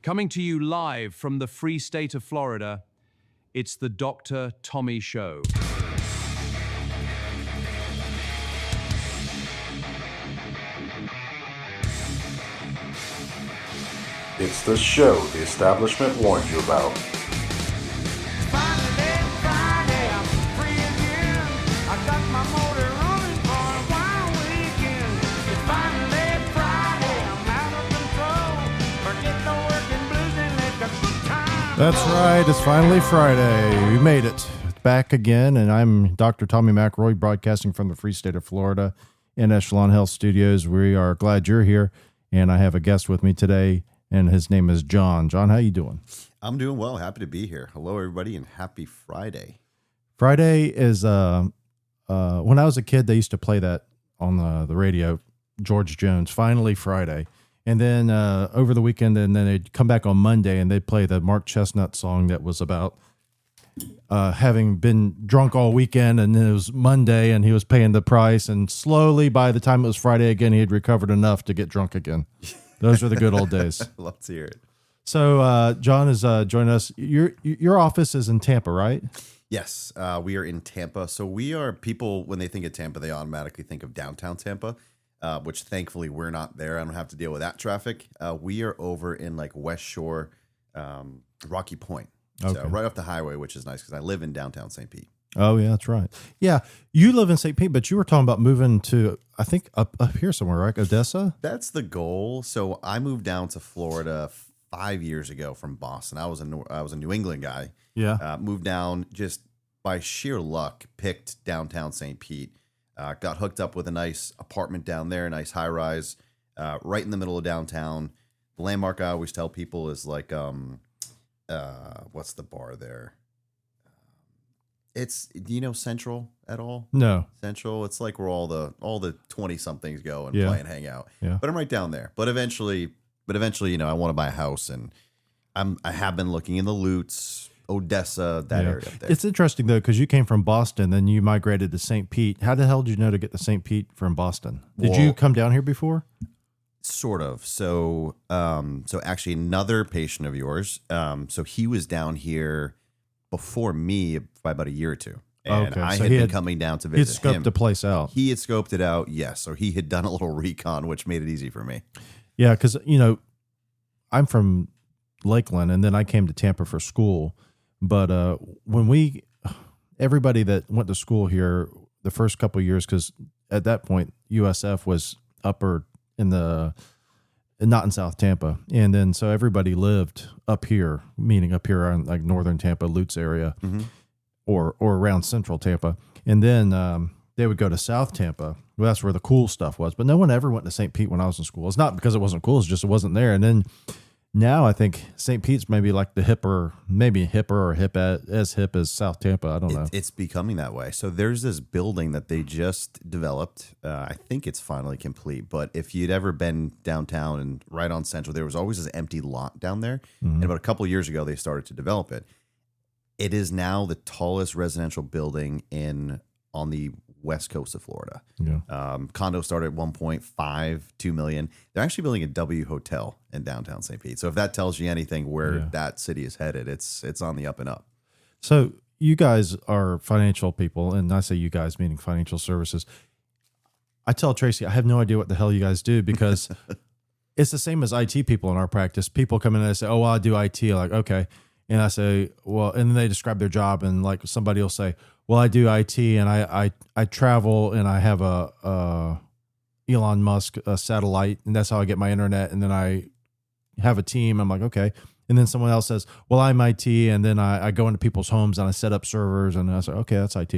Coming to you live from the free state of Florida, it's the Dr. Tommy Show. It's the show the establishment warned you about. That's right. It's finally Friday. We made it back again, and I'm Dr. Tommy McElroy, broadcasting from the free state of Florida in Echelon Health Studios. We are glad you're here, and I have a guest with me today, and his name is Jon. Jon, how you doing? I'm doing well. Happy to be here. Hello, everybody, and happy Friday. Friday is when I was a kid, they used to play that on the radio. George Jones, Finally Friday. And then over the weekend, and then they'd come back on Monday and they'd play the Mark Chestnut song that was about having been drunk all weekend. And then it was Monday and he was paying the price. And slowly, by the time it was Friday again, he had recovered enough to get drunk again. Those were the good old days. Love to hear it. So Jon is joining us. Your office is in Tampa, right? Yes, we are in Tampa. So we are people, when they think of Tampa, they automatically think of downtown Tampa. Which thankfully we're not there. I don't have to deal with that traffic. We are over in like West Shore, Rocky Point. Okay. So right off the highway, which is nice because I live in downtown St. Pete. Oh, yeah, that's right. Yeah, you live in St. Pete, but you were talking about moving to, I think, up here somewhere, right? Odessa? That's the goal. So I moved down to Florida 5 years ago from Boston. I was a New England guy. Yeah. Moved down just by sheer luck, picked downtown St. Pete. Got hooked up with a nice apartment down there, a nice high rise, right in the middle of downtown. The landmark I always tell people is like, what's the bar there? It's, do you know Central at all? No. Central. It's like where all the 20 somethings go and Yeah. play and hang out. Yeah. But I'm right down there. But eventually, I want to buy a house, and I have been looking in the Lutz, Odessa, that area up there. It's interesting, though, because you came from Boston, then you migrated to St. Pete. How the hell did you know to get to St. Pete from Boston? Did you come down here before? Sort of. So actually another patient of yours, so he was down here before me by about a year or two. And Okay, I so had he been had- coming down to He had visit scoped him. the place out. He had scoped it out, yes. So he had done a little recon, which made it easy for me. Yeah, because, I'm from Lakeland, and then I came to Tampa for school. But everybody that went to school here the first couple of years, because at that point, USF was upper not in South Tampa. And then so everybody lived up here, meaning up here on like northern Tampa, Lutz area, or around central Tampa. And then they would go to South Tampa. Well, that's where the cool stuff was. But no one ever went to St. Pete when I was in school. It's not because it wasn't cool. It's just it wasn't there. And then now I think St. Pete's maybe like the maybe hipper or as hip as South Tampa. I don't know. It's becoming that way. So there's this building that they just developed. I think it's finally complete. But if you'd ever been downtown and right on Central, there was always this empty lot down there. And about a couple of years ago, they started to develop it. It is now the tallest residential building on the west coast of Florida. Yeah. Condos start at 1.52 million. They're actually building a W hotel in downtown St. Pete. So if that tells you anything where that city is headed, it's on the up and up. So you guys are financial people, and I say you guys meaning financial services. I tell Tracy, I have no idea what the hell you guys do because it's the same as IT people in our practice. People come in and they say, oh, well, I do IT. I'm like, okay. And I say, well, and then they describe their job, and like somebody will say, well, I do IT and I travel and I have a Elon Musk satellite, and that's how I get my internet. And then I have a team. I'm like, okay. And then someone else says, well, I'm IT. And then I go into people's homes and I set up servers, and I say, okay, that's IT.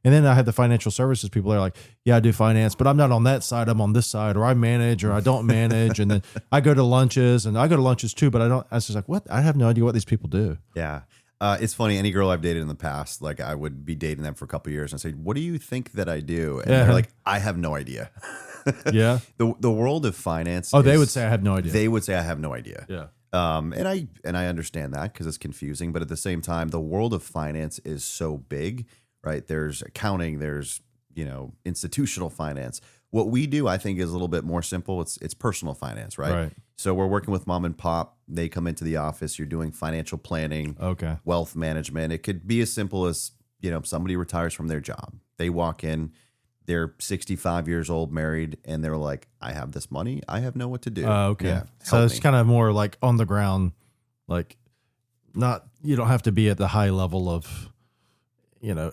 And then I had the financial services people. They're like, yeah, I do finance, but I'm not on that side. I'm on this side, or I manage, or I don't manage. And then I go to lunches, and I go to lunches too, but I was just like, what? I have no idea what these people do. Yeah. It's funny. Any girl I've dated in the past, like I would be dating them for a couple of years and say, what do you think that I do? And they're like, I have no idea. Yeah. The world of finance. Oh, they would say I have no idea. They would say I have no idea. Yeah. And I understand that because it's confusing, but at the same time, the world of finance is so big, right? There's accounting, there's, institutional finance. What we do, I think, is a little bit more simple. It's personal finance, right? Right. So we're working with mom and pop. They come into the office. You're doing financial planning, Okay. wealth management. It could be as simple as, somebody retires from their job. They walk in, they're 65 years old, married, and they're like, I have this money. I have know what to do. Okay. Yeah, So help it's me. kind of more like on the ground, like not, you don't have to be at the high level of,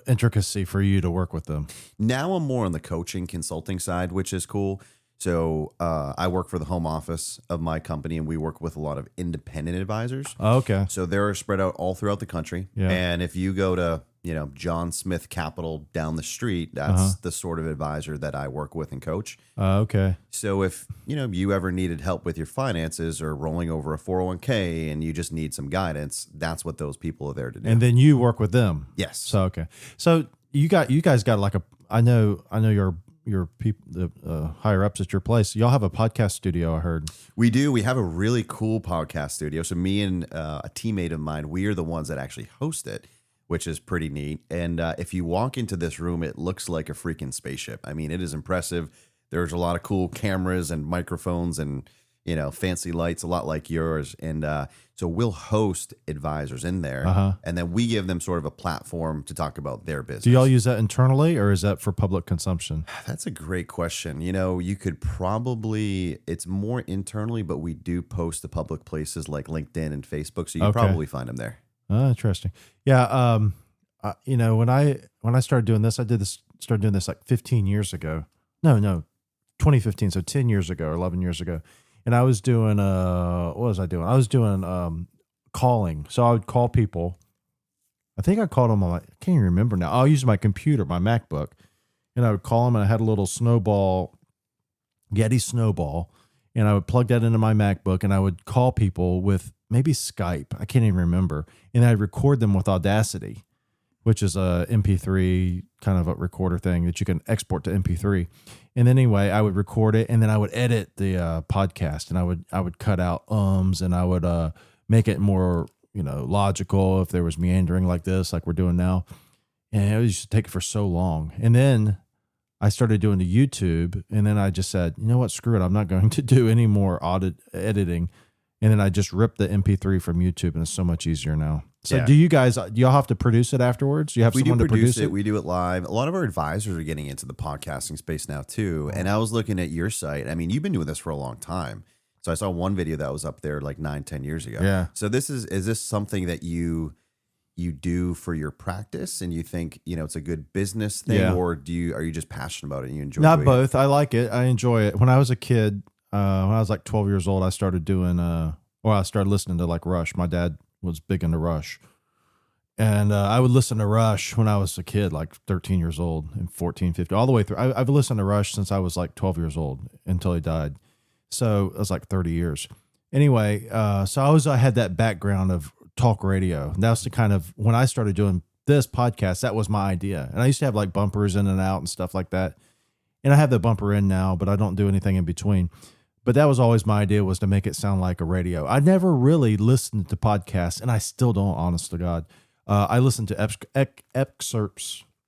intricacy for you to work with them. Now I'm more on the coaching consulting side, which is cool. So I work for the home office of my company, and we work with a lot of independent advisors. Okay. So they're spread out all throughout the country. Yeah. And if you go to, John Smith Capital down the street, that's the sort of advisor that I work with and coach. Okay. So if, you ever needed help with your finances or rolling over a 401k and you just need some guidance, that's what those people are there to do. And then you work with them. Yes. So, okay. So you guys got like I know your people, the higher ups at your place, y'all have a podcast studio, I heard. We do. We have a really cool podcast studio. So me and a teammate of mine, we are the ones that actually host it, which is pretty neat. And if you walk into this room, it looks like a freaking spaceship. I mean, it is impressive. There's a lot of cool cameras and microphones and, fancy lights, a lot like yours. And so we'll host advisors in there, and then we give them sort of a platform to talk about their business. Do y'all use that internally, or is that for public consumption? That's a great question. You could probably, it's more internally, but we do post to public places like LinkedIn and Facebook. So you probably find them there. Interesting. Yeah. When I started doing this, started doing this like 15 years ago. No, 2015. So 10 years ago or 11 years ago. And I was doing, what was I doing? I was doing calling. So I would call people. I think I called them I can't even remember now. I'll use my computer, my MacBook, and I would call them, and I had a little Yeti snowball, and I would plug that into my MacBook, and I would call people with maybe Skype. I can't even remember. And I'd record them with Audacity, which is a MP3 kind of a recorder thing that you can export to MP3. And then anyway, I would record it, and then I would edit the podcast, and I would cut out ums, and I would make it more logical if there was meandering like this, like we're doing now. And it used to take for so long. And then I started doing the YouTube, and then I just said, you know what, screw it, I'm not going to do any more editing. And then I just ripped the MP3 from YouTube, and it's so much easier now. So do y'all have to produce it afterwards? You have someone to produce it? We do it live. A lot of our advisors are getting into the podcasting space now too. And I was looking at your site. I mean, you've been doing this for a long time. So I saw one video that was up there like 9-10 years ago. Yeah. So is this something that you do for your practice and you think, it's a good business thing, or are you just passionate about it and you enjoy it? Not both. I like it. I enjoy it. When I was a kid, when I was like 12 years old, I started doing, I started listening to like Rush. My dad was big into Rush. And I would listen to Rush when I was a kid, like 13 years old and 14, 15, all the way through. I've listened to Rush since I was like 12 years old until he died. So it was like 30 years. Anyway, so I had that background of talk radio. And that was the kind of, when I started doing this podcast, that was my idea. And I used to have like bumpers in and out and stuff like that. And I have the bumper in now, but I don't do anything in between. But that was always my idea, was to make it sound like a radio. I never really listened to podcasts, and I still don't, honest to God. I listen to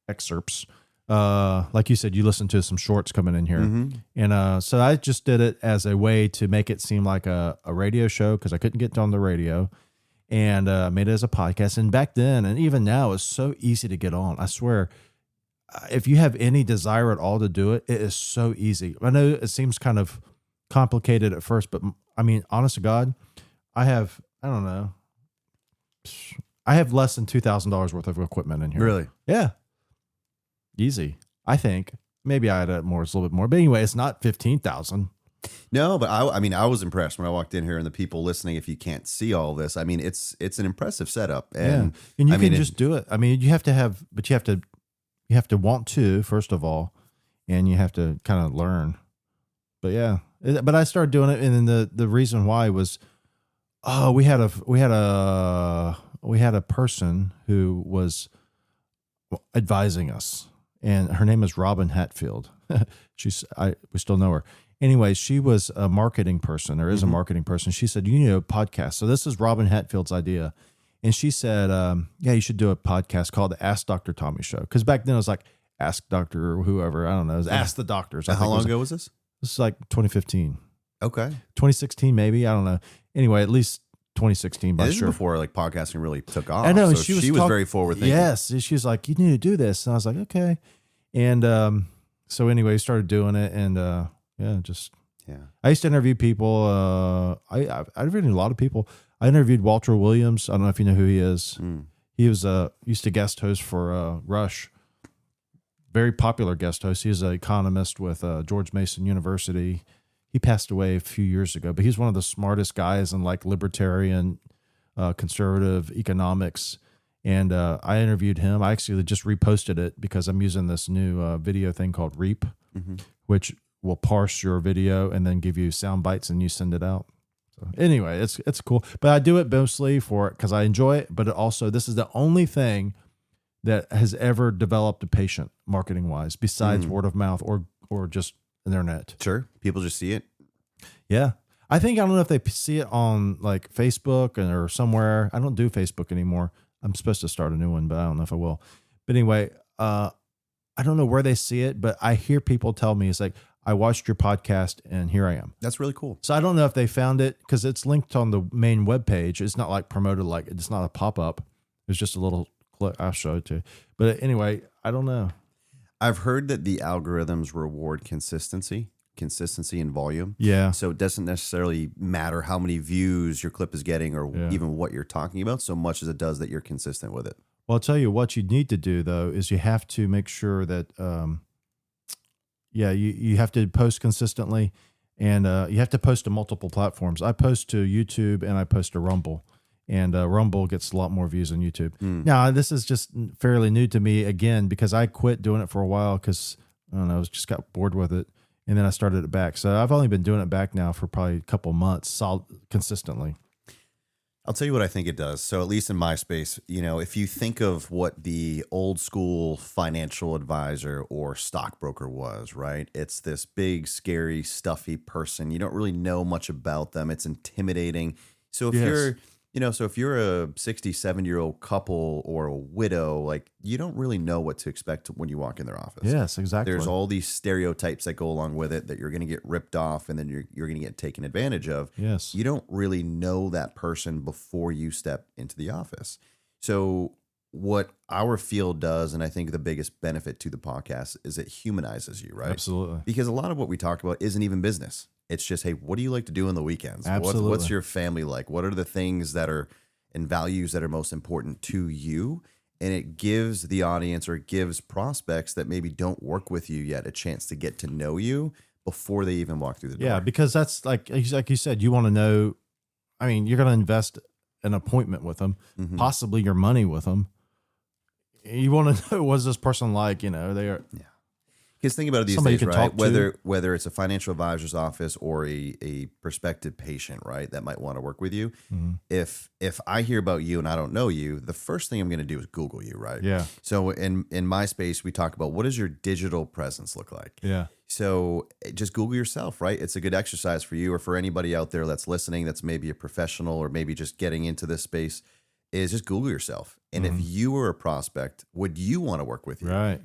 excerpts. Like you said, you listen to some shorts coming in here. Mm-hmm. And so I just did it as a way to make it seem like a radio show, because I couldn't get on the radio, and made it as a podcast. And back then, and even now, it's so easy to get on. I swear, if you have any desire at all to do it, it is so easy. I know it seems kind of complicated at first, but I mean, honest to God, I have less than $2,000 worth of equipment in here. Really? Yeah. Easy. I think maybe I had more, it's a little bit more, but anyway, it's not 15,000. No, but I was impressed when I walked in here, and the people listening, if you can't see all this, I mean, it's an impressive setup. And and you can just do it. I mean, you have to want to, first of all, and you have to kind of learn. But yeah, but I started doing it, and then the reason why was, we had a person who was advising us, and her name is Robin Hatfield. We still know her. Anyway, she was a marketing person, or is a marketing person. She said, podcast. So this is Robin Hatfield's idea. And she said, you should do a podcast called the Ask Dr. Tommy Show. Because back then it was like, Ask Doctor or whoever. I don't know. Ask the Doctors. How long ago was this? This is like 2015. Okay. 2016, maybe. I don't know. Anyway, at least 2016, by This sure. is before like podcasting really took off. I know. So she was very forward thinking. Yes. She was like, you need to do this. And I was like, okay. And so anyway, started doing it. And I used to interview people. I interviewed a lot of people. I interviewed Walter Williams. I don't know if you know who he is. He was used to guest host for Rush. Very popular guest host. He was an economist with George Mason University. He passed away a few years ago, but he's one of the smartest guys in like libertarian, conservative economics. And I interviewed him. I actually just reposted it because I'm using this new video thing called Reap, which will parse your video and then give you sound bites and you send it out. So anyway, it's cool. But I do it mostly because I enjoy it. But this is the only thing that has ever developed a patient marketing wise besides word of mouth or just internet. Sure. People just see it. Yeah. I don't know if they see it on like Facebook or somewhere. I don't do Facebook anymore. I'm supposed to start a new one, but I don't know if I will. But anyway, I don't know where they see it, but I hear people tell me it's like, I watched your podcast and here I am. That's really cool. So I don't know if they found it because it's linked on the main webpage. It's not like promoted, like it's not a pop-up. It's just a little clip. I'll show it to you. But anyway, I don't know. I've heard that the algorithms reward consistency and volume. Yeah. So it doesn't necessarily matter how many views your clip is getting or even what you're talking about so much as it does that you're consistent with it. Well, I'll tell you what you need to do though, is you have to make sure that, you have to post consistently and you have to post to multiple platforms. I post to YouTube and I post to Rumble. And Rumble gets a lot more views than YouTube. Now, this is just fairly new to me again because I quit doing it for a while because, I don't know, I just got bored with it. And then I started it back. So I've only been doing it back now for probably a couple months consistently. I'll tell you what I think it does. So at least in my space, if you think of what the old school financial advisor or stockbroker was, right? It's this big, scary, stuffy person. You don't really know much about them. It's intimidating. So if you're a 67-year-old couple or a widow, like you don't really know what to expect when you walk in their office. Yes, exactly. There's all these stereotypes that go along with it that you're going to get ripped off and then you're going to get taken advantage of. Yes. You don't really know that person before you step into the office. So what our field does, and I think the biggest benefit to the podcast is it humanizes you, right? Absolutely. Because a lot of what we talk about isn't even business. It's just, hey, what do you like to do on the weekends? Absolutely. What's your family like? What are the things that are and values that are most important to you? And it gives the audience or it gives prospects that maybe don't work with you yet a chance to get to know you before they even walk through the door. Yeah, because that's like you said, you want to know. I mean, you're going to invest an appointment with them, possibly your money with them. You want to know, what's this person like? They are. Yeah. Because think about it these Somebody days, you can right? talk to. Whether it's a financial advisor's office or a prospective patient, right, that might want to work with you. If I hear about you and I don't know you, the first thing I'm going to do is Google you, right? Yeah. So in my space, we talk about what does your digital presence look like? Yeah. So just Google yourself, right? It's a good exercise for you or for anybody out there that's listening that's maybe a professional or maybe just getting into this space is just Google yourself. And if you were a prospect, would you want to work with you? Right.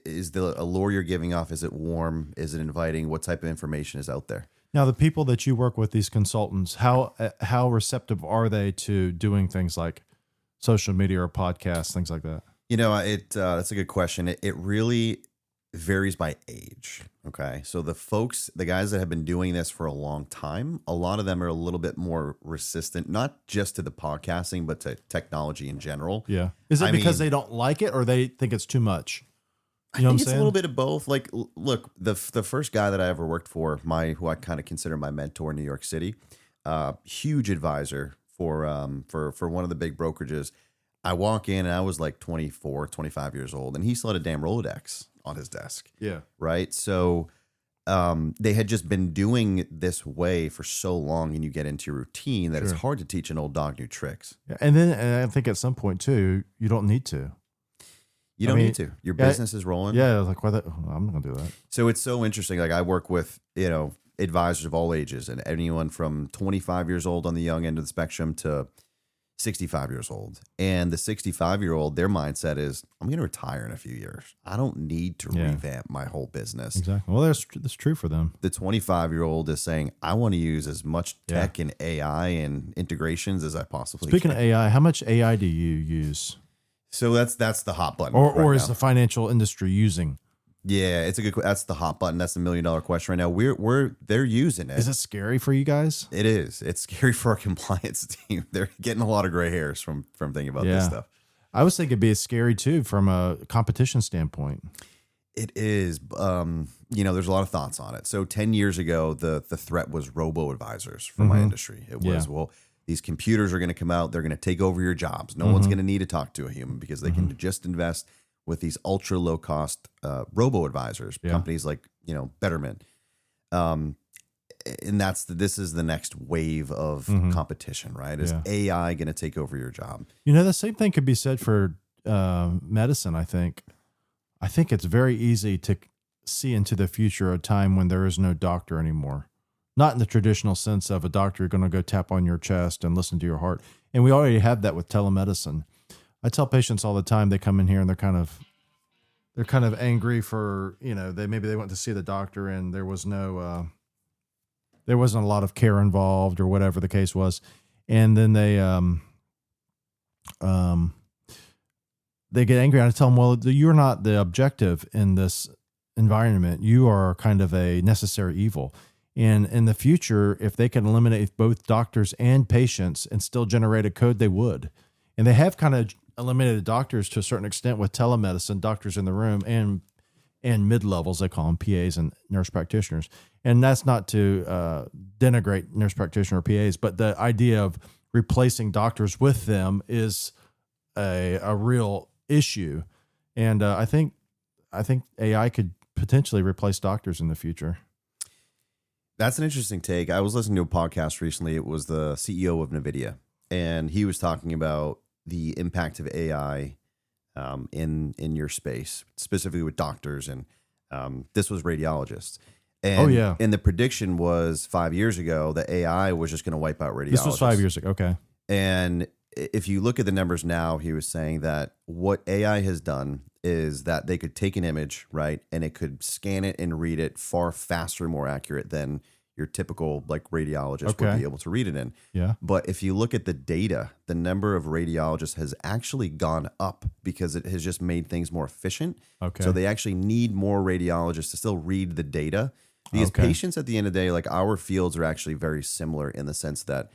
Is the allure you're giving off, is it warm? Is it inviting? What type of information is out there? Now, the people that you work with, these consultants, how receptive are they to doing things like social media or podcasts, things like that? That's a good question. It really varies by age. Okay. So the guys that have been doing this for a long time, a lot of them are a little bit more resistant, not just to the podcasting, but to technology in general. Yeah. Is it because they don't like it or they think it's too much? I think it's a little bit of both. Like, look, the first guy that I ever worked for, who I kind of consider my mentor in New York City, huge advisor for one of the big brokerages. I walk in and I was like 24, 25 years old, and he still had a damn Rolodex on his desk. Yeah. Right. So they had just been doing this way for so long, and you get into your routine that it's hard to teach an old dog new tricks. Yeah. And I think at some point too, you don't need to. You don't need to. Your business is rolling. Yeah, like I'm not gonna do that. So it's so interesting. Like I work with advisors of all ages, and anyone from 25 years old on the young end of the spectrum to 65 years old. And the 65-year-old, their mindset is, I'm going to retire in a few years. I don't need to revamp my whole business. Exactly. Well, that's true for them. The 25-year-old is saying, I want to use as much tech and AI and integrations as I possibly Speaking can. of AI, how much AI do you use? So that's the hot button. Or right is now. the financial industry using? Yeah, it's a good. That's the hot button. That's the $1 million question right now. They're using it. Is it scary for you guys? It is. It's scary for our compliance team. They're getting a lot of gray hairs from thinking about this stuff. I was thinking it'd be scary too from a competition standpoint. It is. There's a lot of thoughts on it. So 10 years ago, the threat was robo-advisors for my industry. It was, well, these computers are going to come out. They're going to take over your jobs. No one's going to need to talk to a human because they can just invest with these ultra low cost robo-advisors, companies like, Betterment. And this is the next wave of competition, right? Is AI going to take over your job? The same thing could be said for medicine, I think. I think it's very easy to see into the future a time when there is no doctor anymore. Not in the traditional sense of a doctor going to go tap on your chest and listen to your heart. And we already have that with telemedicine. I tell patients all the time, they come in here and they're kind of angry for, maybe they went to see the doctor and there wasn't a lot of care involved or whatever the case was. And then they get angry. And I tell them, well, you're not the objective in this environment. You are kind of a necessary evil. And in the future, if they can eliminate both doctors and patients and still generate a code, they would. And they have kind of eliminated doctors to a certain extent with telemedicine, doctors in the room and mid-levels, they call them PAs and nurse practitioners. And that's not to denigrate nurse practitioner or PAs, but the idea of replacing doctors with them is a real issue. And I think AI could potentially replace doctors in the future. That's an interesting take. I was listening to a podcast recently. It was the CEO of NVIDIA, and he was talking about the impact of AI in your space, specifically with doctors, and this was radiologists. And, and the prediction was 5 years ago that AI was just going to wipe out radiologists. This was 5 years ago. Okay. And if you look at the numbers now, he was saying that what AI has done is that they could take an image, right, and it could scan it and read it far faster and more accurate than your typical radiologist would be able to read it in. Yeah. But if you look at the data, the number of radiologists has actually gone up because it has just made things more efficient. Okay. So they actually need more radiologists to still read the data because patients at the end of the day, our fields are actually very similar in the sense that,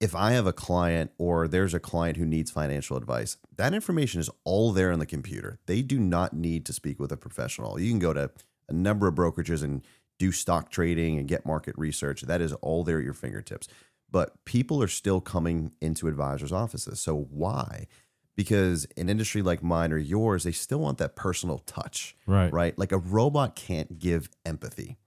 if I have a client or there's a client who needs financial advice, that information is all there on the computer. They do not need to speak with a professional. You can go to a number of brokerages and do stock trading and get market research. That is all there at your fingertips. But people are still coming into advisors' offices. So why? Because an industry like mine or yours, they still want that personal touch. Right? Like a robot can't give empathy.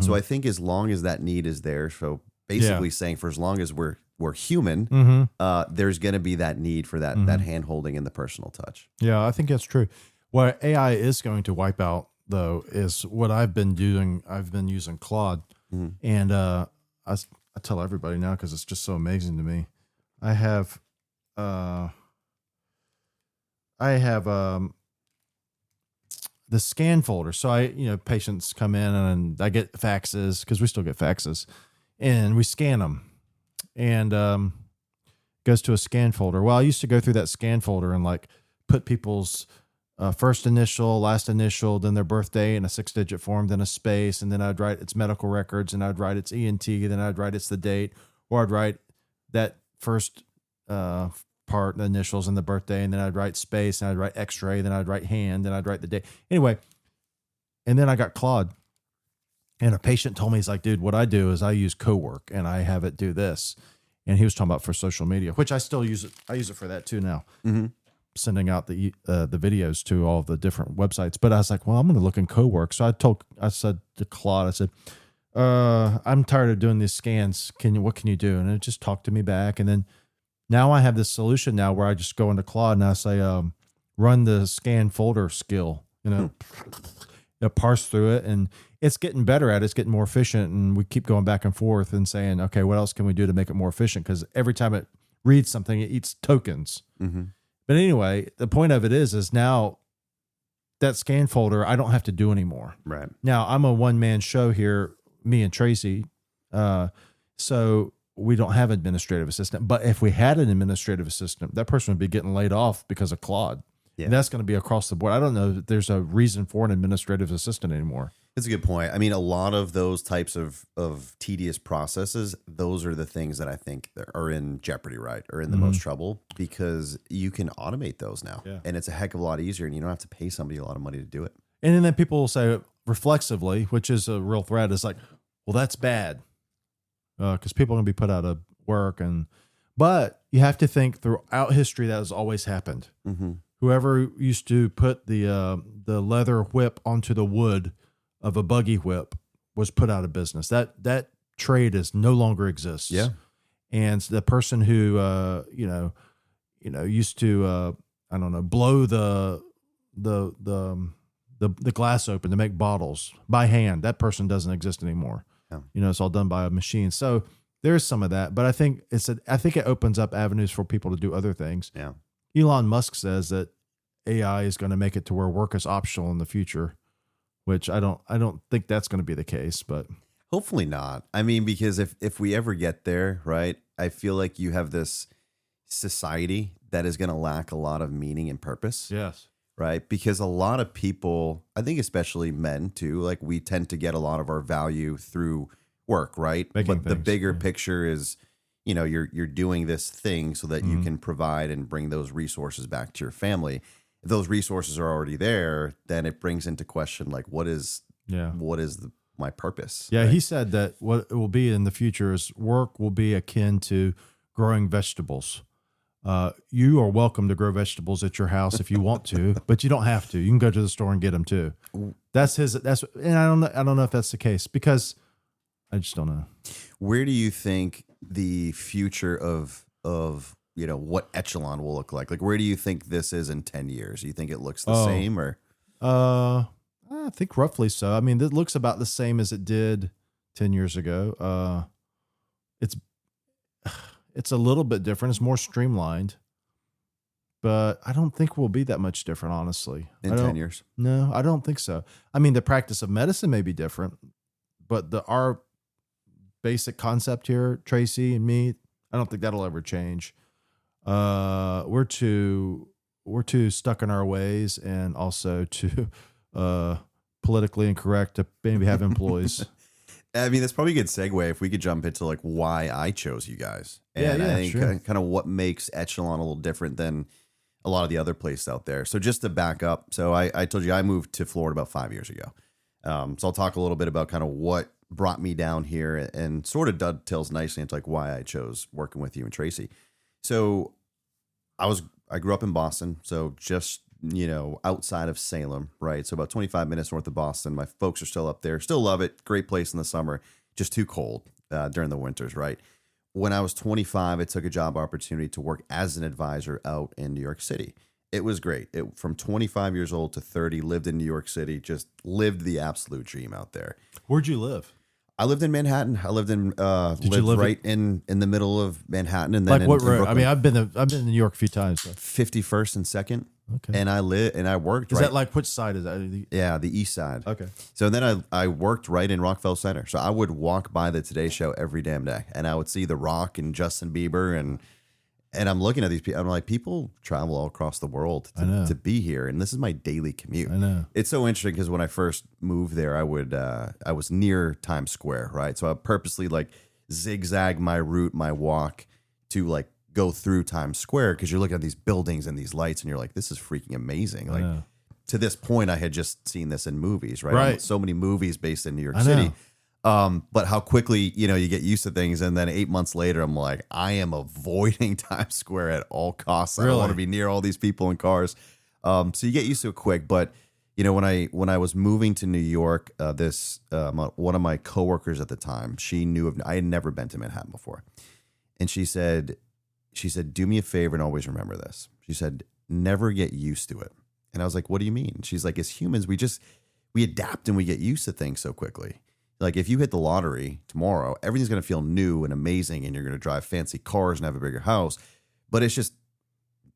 So I think as long as that need is there, so basically saying for as long as we're human, there's going to be that need for that hand holding and the personal touch. Yeah, I think that's true. What AI is going to wipe out, though, is what I've been doing. I've been using Claude, and I tell everybody now because it's just so amazing to me. I have the scan folder. So patients come in and I get faxes because we still get faxes, and we scan them. And goes to a scan folder. Well, I used to go through that scan folder and put people's first initial, last initial, then their birthday in a 6-digit form, then a space, and then I'd write its medical records, and I'd write its ENT, then I'd write it's the date, or I'd write that first part, the initials, and the birthday, and then I'd write space, and I'd write X-ray, then I'd write hand, then I'd write the date. Anyway, and then I got Claude. And a patient told me, he's like, dude, what I do is I use CoWork and I have it do this. And he was talking about for social media, which I still use it. I use it for that too now, sending out the videos to all the different websites. But I was like, well, I'm going to look in CoWork. So I said to Claude, I said, I'm tired of doing these scans. What can you do? And it just talked to me back. And then now I have this solution now where I just go into Claude and I say, run the scan folder skill, parse through it, and it's getting better at it. It's getting more efficient, and we keep going back and forth and saying, okay, what else can we do to make it more efficient? Because every time it reads something, it eats tokens. Mm-hmm. But anyway, the point of it is now that scan folder, I don't have to do anymore. Right. Now I'm a one-man show here, me and Tracy. So we don't have an administrative assistant, but if we had an administrative assistant, that person would be getting laid off because of Claude. Yeah. And that's going to be across the board. I don't know that there's a reason for an administrative assistant anymore. That's a good point. I mean, a lot of those types of tedious processes, those are the things that I think that are in jeopardy, right? Or in the most trouble, because you can automate those now. Yeah. And it's a heck of a lot easier and you don't have to pay somebody a lot of money to do it. And then people will say reflexively, which is a real threat, is like, well, that's bad. Because people are going to be put out of work. But you have to think throughout history that has always happened. Mm-hmm. Whoever used to put the leather whip onto the wood of a buggy whip was put out of business. That trade is no longer exists. Yeah. And the person who used to I don't know, blow the glass open to make bottles by hand, that person doesn't exist anymore. Yeah. It's all done by a machine. So there's some of that, but I think it opens up avenues for people to do other things. Yeah. Elon Musk says that AI is going to make it to where work is optional in the future, which I don't think that's going to be the case, but Hopefully not. I mean, because if we ever get there, right, I feel like you have this society that is going to lack a lot of meaning and purpose. yes. Right? Because a lot of people, I think especially men too, like we tend to get a lot of our value through work, right? Making But the things, bigger yeah. picture is, you're doing this thing so that you can provide and bring those resources back to your family. If those resources are already there, then it brings into question like what is my purpose? Yeah, right? he said that what it will be in the future is work will be akin to growing vegetables. You are welcome to grow vegetables at your house if you want to, but you don't have to. You can go to the store and get them too. And I don't know if that's the case because I just don't know. Where do you think the future of what Echelon will look like? Like, where do you think this is in 10 years? Do you think it looks the same or? I think roughly so. I mean, it looks about the same as it did 10 years ago. It's a little bit different. It's more streamlined, but I don't think we'll be that much different, honestly. In 10 years? No, I don't think so. I mean, the practice of medicine may be different, but our basic concept here, Tracy and me, I don't think that'll ever change. We're too stuck in our ways and also too politically incorrect to maybe have employees. I mean, that's probably a good segue if we could jump into like why I chose you guys. And I think sure. kind of what makes Echelon a little different than a lot of the other places out there. So just to back up, so I told you I moved to Florida about 5 years ago. So I'll talk a little bit about kind of what brought me down here and sort of dovetails nicely into like why I chose working with you and Tracy. So I grew up in Boston, so just outside of Salem, right? So about 25 minutes north of Boston. My folks are still up there. Still love it. Great place in the summer. Just too cold during the winters, right? When I was 25, I took a job opportunity to work as an advisor out in New York City. It was great. From 25 years old to 30, lived in New York City, just lived the absolute dream out there. Where'd you live? I lived in Manhattan. I lived in in the middle of Manhattan, and then Like what in road? I Brooklyn. mean, I've been to New York a few times. So. 51st and 2nd. Okay. And I worked. Is right, that like which side is that? Yeah, the east side. Okay. So then I worked right in Rockefeller Center. So I would walk by the Today Show every damn day, and I would see The Rock and Justin Bieber, and I'm looking at these people. I'm like, people travel all across the world to be here, and this is my daily commute. I know. It's so interesting because when I first moved there, I was near Times Square, right? So I purposely like zigzag my route, my walk to like go through Times Square because you're looking at these buildings and these lights, and you're like, this is freaking amazing. Like to this point, I had just seen this in movies, right? Right. So many movies based in New York City. But how quickly, you get used to things. And then 8 months later, I'm like, I am avoiding Times Square at all costs. I don't want to be near all these people and cars. So you get used to it quick. But, when I was moving to New York, one of my coworkers at the time, I had never been to Manhattan before. And she said, do me a favor and always remember this. She said, never get used to it. And I was like, what do you mean? She's like, as humans, we adapt and we get used to things so quickly. Like if you hit the lottery tomorrow, everything's going to feel new and amazing and you're going to drive fancy cars and have a bigger house. but it's just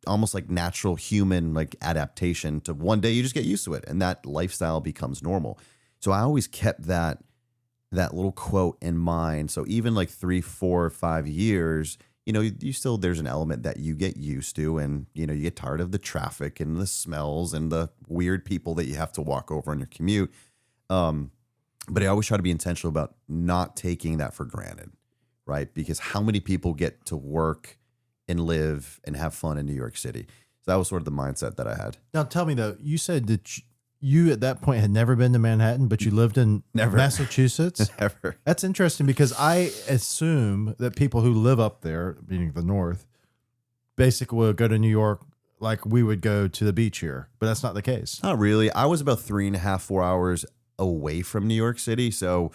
almost like natural human like adaptation to one day you just get used to it and that lifestyle becomes normal. So I always kept that little quote in mind. So even like 3, 4, 5 years, you still, there's an element that you get used to, and you get tired of the traffic and the smells and the weird people that you have to walk over on your commute. But I always try to be intentional about not taking that for granted, right? Because how many people get to work and live and have fun in New York City? So that was sort of the mindset that I had. Now, tell me though, you said that you at that point had never been to Manhattan, but you lived in Massachusetts. Never. That's interesting because I assume that people who live up there, meaning the North, basically will go to New York like we would go to the beach here, but that's not the case. Not really. I was about 3.5, 4 hours away from New York City. So,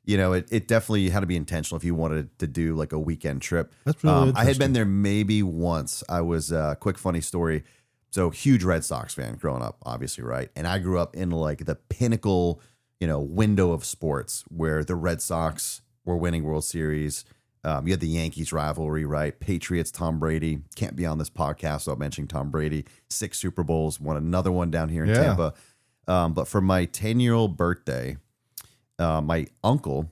it definitely had to be intentional if you wanted to do like a weekend trip. That's really I had been there maybe once. I was quick, funny story. So huge Red Sox fan growing up, obviously, right? And I grew up in like the pinnacle, window of sports where the Red Sox were winning World Series. You had the Yankees rivalry, right? Patriots, Tom Brady. Can't be on this podcast without mentioning Tom Brady. 6 Super Bowls, won another one down here in Tampa. But for my 10-year-old birthday, my uncle,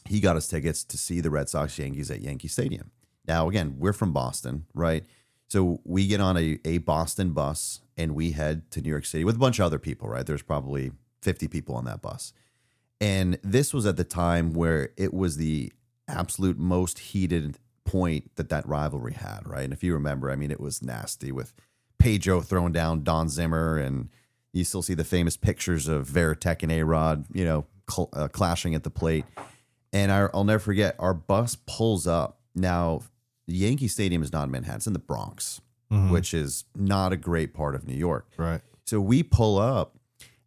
he got us tickets to see the Red Sox Yankees at Yankee Stadium. Now, again, we're from Boston, right? So we get on a Boston bus and we head to New York City with a bunch of other people, right? There's probably 50 people on that bus. And this was at the time where it was the absolute most heated point that rivalry had, right? And if you remember, I mean, it was nasty with Pedro throwing down Don Zimmer, and you still see the famous pictures of Veritek and A-Rod, clashing at the plate. And I'll never forget, our bus pulls up. Now, the Yankee Stadium is not in Manhattan. It's in the Bronx, which is not a great part of New York. Right. So we pull up,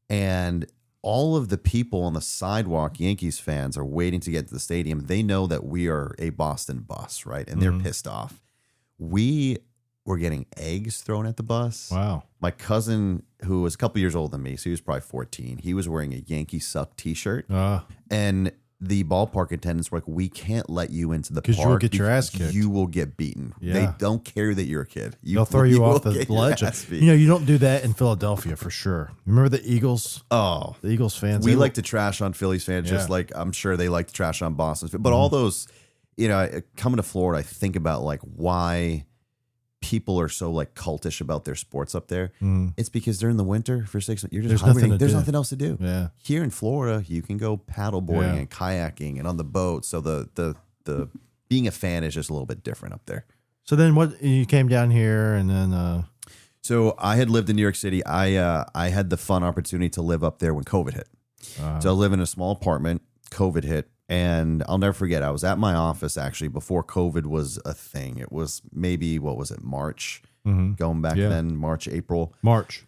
and all of the people on the sidewalk, Yankees fans, are waiting to get to the stadium. They know that we are a Boston bus, right? And they're pissed off. We were getting eggs thrown at the bus. Wow. My cousin, who was a couple years older than me, so he was probably 14, he was wearing a Yankee Suck t-shirt. And the ballpark attendants were like, we can't let you into the park. Because you will get your ass kicked. You will get beaten. Yeah. They don't care that you're a kid. They'll throw you off the ledge. You You don't do that in Philadelphia for sure. Remember the Eagles? Oh. The Eagles fans. We like to trash on Phillies fans, just like I'm sure they like to trash on Boston fans. But all those, coming to Florida, I think about like why people are so like cultish about their sports up there. It's because during the winter for 6 months, you're just hibernating. There's nothing else to do. Yeah. Here in Florida, you can go paddleboarding and kayaking and on the boat. So the being a fan is just a little bit different up there. So then you came down here and then So I had lived in New York City. I had the fun opportunity to live up there when COVID hit. So I live in a small apartment. COVID hit. And I'll never forget, I was at my office actually before COVID was a thing. It was maybe, March? Going back then, March, April. March.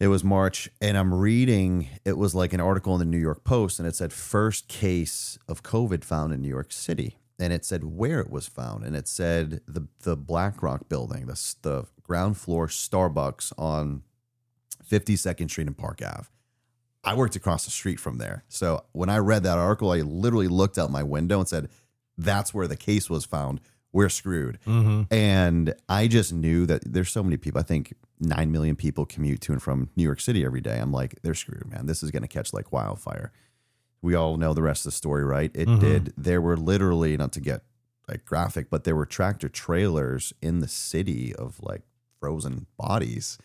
It was March. And I'm reading, it was like an article in the New York Post, and it said first case of COVID found in New York City. And it said where it was found. And it said the BlackRock building, the ground floor Starbucks on 52nd Street and Park Ave. I worked across the street from there. So when I read that article, I literally looked out my window and said, that's where the case was found. We're screwed. And I just knew that there's so many people. I think 9 million people commute to and from New York City every day. I'm like, they're screwed, man. This is going to catch like wildfire. We all know the rest of the story, right? It did. There were literally, not to get like graphic, but there were tractor trailers in the city of like frozen bodies,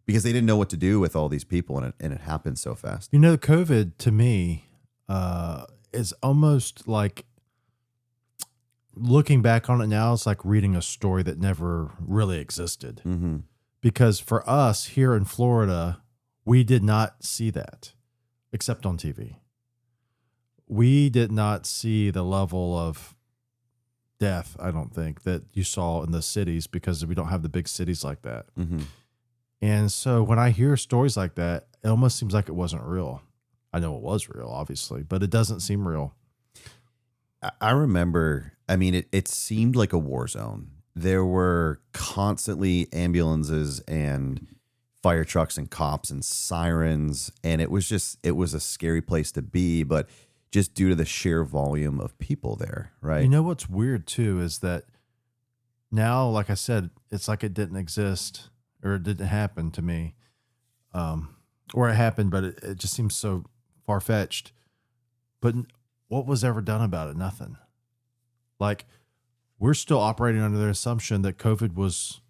because they didn't know what to do with all these people, and it happened so fast. COVID to me is almost like, looking back on it now, it's like reading a story that never really existed. Because for us here in Florida, we did not see that except on TV. We did not see the level of death, I don't think, that you saw in the cities, because we don't have the big cities like that. And so when I hear stories like that, it almost seems like it wasn't real. I know it was real, obviously, but it doesn't seem real. I remember, I mean, it seemed like a war zone. There were constantly ambulances and fire trucks and cops and sirens. And it was a scary place to be, but just due to the sheer volume of people there, right? You know what's weird too is that now, like I said, it's like it didn't exist or it didn't happen to me. Or it happened, but it just seems so far fetched. But what was ever done about it? Nothing. Like, we're still operating under the assumption that COVID was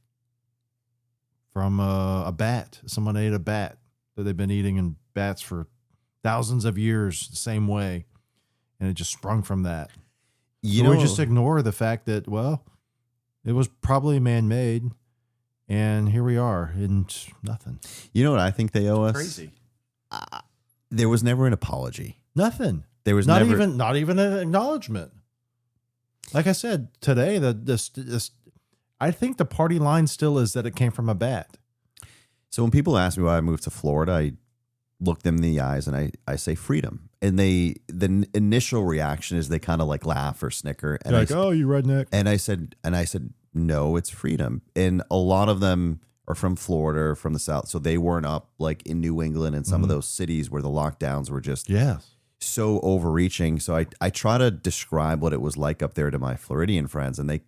from a bat. Someone ate a bat that they've been eating in bats for thousands of years the same way. And it just sprung from that. You So know, we just ignore the fact that, well, it was probably man-made, and here we are, and nothing. you know what I think they owe us? Crazy. There was never an apology. Nothing. There was Not never even an acknowledgement. Like I said today, this I think the party line still is that it came from a bat. So when people ask me why I moved to Florida, I look them in the eyes and I say freedom. And the initial reaction is they kind of like laugh or snicker. And Like, oh, you redneck. And I said, no, it's freedom. And a lot of them are from Florida or from the South. So they weren't up like in New England and some of those cities where the lockdowns were just Yes. so overreaching. So I try to describe what it was like up there to my Floridian friends, and they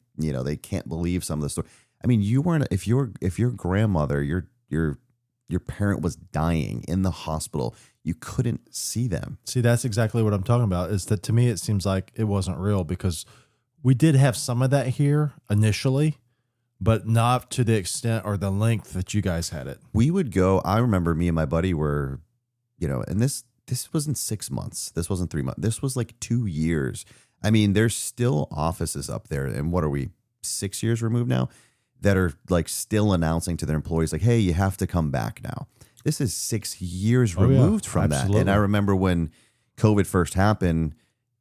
can't believe some of the story. I mean, you weren't, if your grandmother, your parent was dying in the hospital, you couldn't see them. See, that's exactly what I'm talking about, is that to me, it seems like it wasn't real because we did have some of that here initially, but not to the extent or the length that you guys had it. We would go, I remember me and my buddy were, and this wasn't 6 months. This wasn't 3 months. This was like 2 years. I mean, there's still offices up there. And what are we, 6 years removed now, that are like still announcing to their employees, like, hey, you have to come back now. This is 6 years removed from absolutely. that. And I remember when COVID first happened,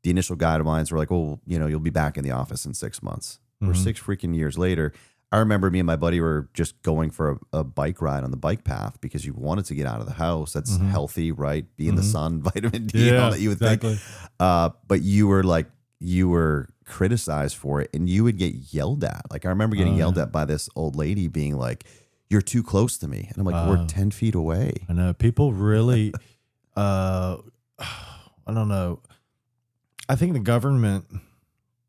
the initial guidelines were like, oh, you'll be back in the office in 6 months. We're 6 freaking years later. I remember me and my buddy were just going for a bike ride on the bike path because you wanted to get out of the house. That's healthy, right? Be in the sun, vitamin D, and all that you would think. But you were criticized for it, and you would get yelled at. Like, I remember getting yelled at by this old lady being like, you're too close to me. And I'm like, we're 10 feet away. I know. People really, I don't know. I think the government,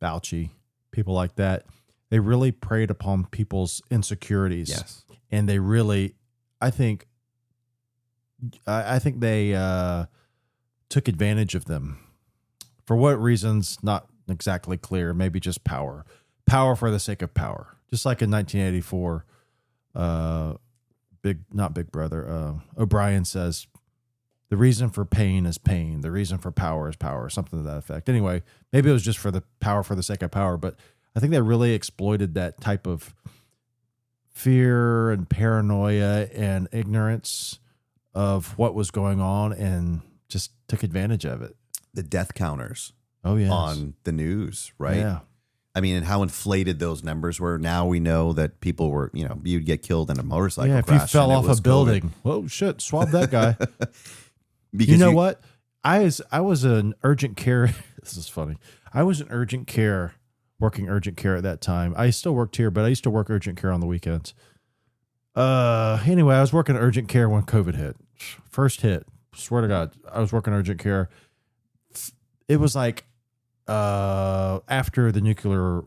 Fauci, people like that, they really preyed upon people's insecurities. Yes. And they really, I think they took advantage of them. For what reasons, not exactly clear. Maybe just power. Power for the sake of power. Just like in 1984, Big Brother, O'Brien says, the reason for pain is pain. The reason for power is power. Something to that effect. Anyway, maybe it was just for the power for the sake of power, but I think they really exploited that type of fear and paranoia and ignorance of what was going on and just took advantage of it. The death counters Oh, yeah. on the news, right? Yeah. I mean, and how inflated those numbers were. Now we know that people were, you'd get killed in a motorcycle Yeah, crash. if you fell and it off was a building, whoa, shit, swab that guy. Because You know what? I was an urgent care. This is funny. I was an working urgent care at that time. I still worked here, but I used to work urgent care on the weekends. Anyway, I was working urgent care when COVID hit. First hit. Swear to God, I was working urgent care. It was like after the nuclear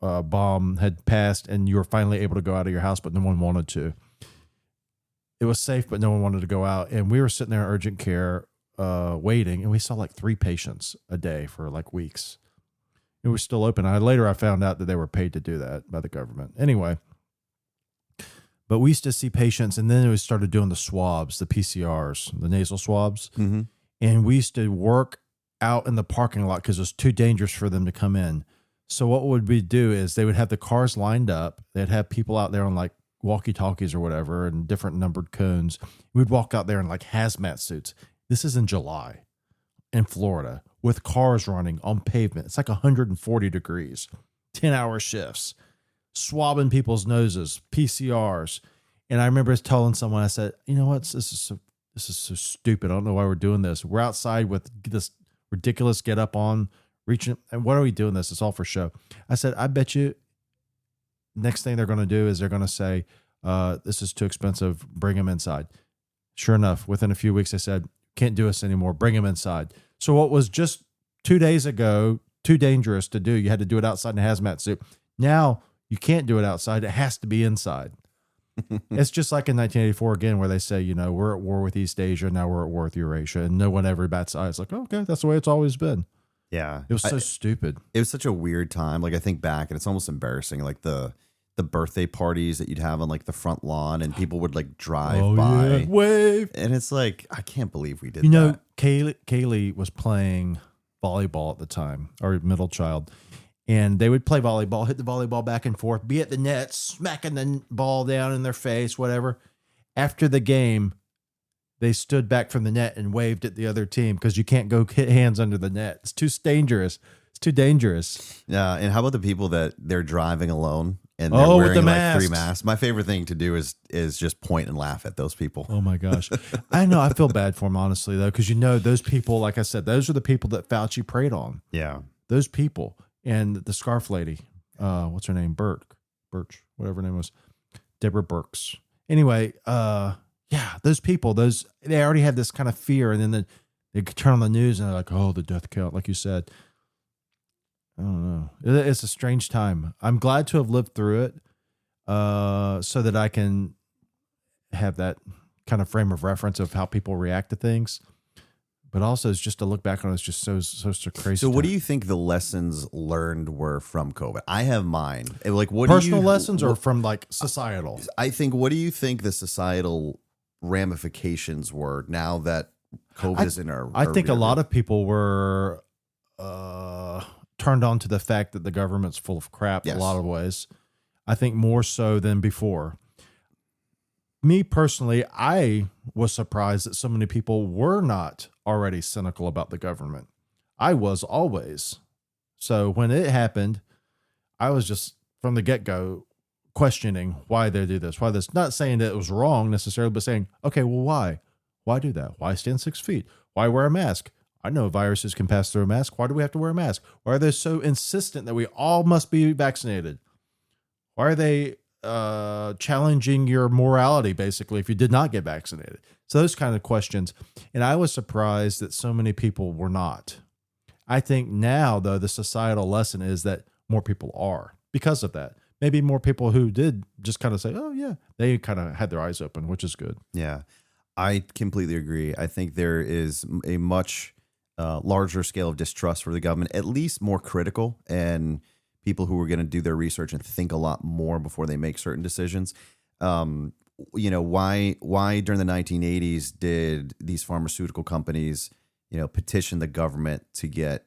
bomb had passed and you were finally able to go out of your house, but no one wanted to. It was safe, but no one wanted to go out. And we were sitting there in urgent care waiting, and we saw like 3 patients a day for like weeks. It was still open. Later I found out that they were paid to do that by the government. Anyway, but we used to see patients, and then we started doing the swabs, the PCRs, the nasal swabs. Mm-hmm. And we used to work out in the parking lot because it was too dangerous for them to come in. So what would we do is they would have the cars lined up. They'd have people out there on like walkie-talkies or whatever and different numbered cones. We'd walk out there in like hazmat suits. This is in July in Florida with cars running on pavement. It's like 140 degrees, 10-hour shifts, swabbing people's noses, PCRs. And I remember telling someone, I said, you know what? This is so stupid. I don't know why we're doing this. We're outside with this ridiculous get up on reaching. And what are we doing this? It's all for show. I said, I bet you next thing they're going to do is they're going to say, this is too expensive. Bring them inside. Sure enough, within a few weeks, they said, can't do us anymore. Bring them inside. So what was just 2 days ago too dangerous to do, you had to do it outside in a hazmat suit. Now You can't do it outside. It has to be inside. It's just like in 1984 again, where they say, you know, we're at war with East Asia. Now we're at war with Eurasia. And no one ever bats eyes like, oh, okay, that's the way it's always been. Yeah. It was so stupid. It was such a weird time. Like I think back and it's almost embarrassing. Like the birthday parties that you'd have on like the front lawn and people would like drive by. Yeah, wave. And it's like, I can't believe we did You know, that. Kaylee was playing volleyball at the time, our middle child. And they would play volleyball, hit the volleyball back and forth, be at the net, smacking the ball down in their face, whatever. After the game, they stood back from the net and waved at the other team because you can't go hit hands under the net. It's too dangerous. It's too dangerous. Yeah. And how about the people that they're driving alone and they're with wearing the like 3 masks. masks? My favorite thing to do is just point and laugh at those people. Oh my gosh. I know. I feel bad for them, honestly, though, because you know, those people, like I said, those are the people that Fauci preyed on. Yeah. Those people. And the scarf lady, what's her name? Birch, whatever her name was, Deborah Birx. Anyway, yeah, those people, they already had this kind of fear, and then they turn on the news and they're like, oh, the death count, like you said. I don't know. It's a strange time. I'm glad to have lived through it, so that I can have that kind of frame of reference of how people react to things. But also, it's just to look back on it, it's just so crazy. So, what do you think the lessons learned were from COVID? I have mine. Like, what personal lessons or from like societal? I think. What do you think the societal ramifications were now that COVID is in our? I think a lot of people were turned on to the fact that the government's full of crap in a lot of ways. I think more so than before. Me personally, I was surprised that so many people were not already cynical about the government. I was always. So when it happened, I was just from the get-go questioning why they do this, why this. Not saying that it was wrong necessarily, but saying, okay, well, why? Why do that? Why stand 6 feet? Why wear a mask? I know viruses can pass through a mask. Why do we have to wear a mask? Why are they so insistent that we all must be vaccinated? Why are they challenging your morality, basically, if you did not get vaccinated? So those kind of questions. And I was surprised that so many people were not. I think now, though, the societal lesson is that more people are because of that. Maybe more people who did just kind of say, oh, yeah, they kind of had their eyes open, which is good. Yeah, I completely agree. I think there is a much larger scale of distrust for the government, at least more critical, and people who are going to do their research and think a lot more before they make certain decisions. You know, why during the 1980s did these pharmaceutical companies, you know, petition the government to get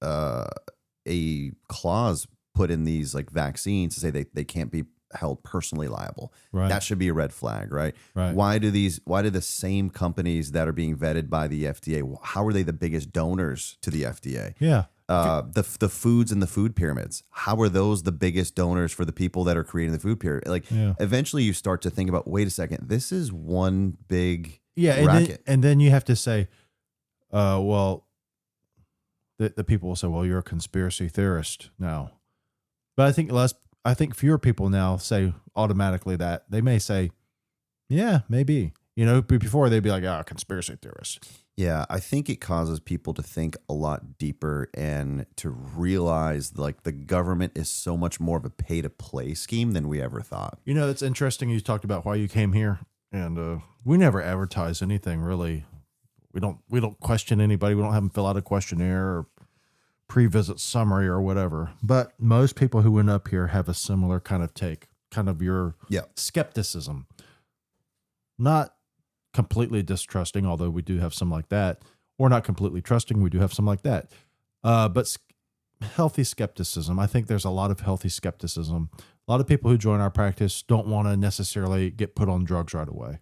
a clause put in these like vaccines to say they can't be held personally liable? Right. That should be a red flag, right? Right. Why do the same companies that are being vetted by the FDA, how are they the biggest donors to the FDA? Yeah. The foods and the food pyramids, how are those the biggest donors for the people that are creating the food pyramid? Like, eventually you start to think about, wait a second, this is one big racket. And then you have to say, well, the people will say, well, you're a conspiracy theorist now. But I think fewer people now say automatically that. They may say, yeah, maybe. You know, before they'd be like, conspiracy theorist. Yeah, I think it causes people to think a lot deeper and to realize like the government is so much more of a pay to play scheme than we ever thought. You know, it's interesting. You talked about why you came here, and we never advertise anything really. We don't question anybody. We don't have them fill out a questionnaire or pre-visit summary or whatever. But most people who went up here have a similar kind of take, kind of your skepticism. Not completely distrusting, although we do have some like that, or not completely trusting. We do have some like that. But healthy skepticism. I think there's a lot of healthy skepticism. A lot of people who join our practice don't want to necessarily get put on drugs right away.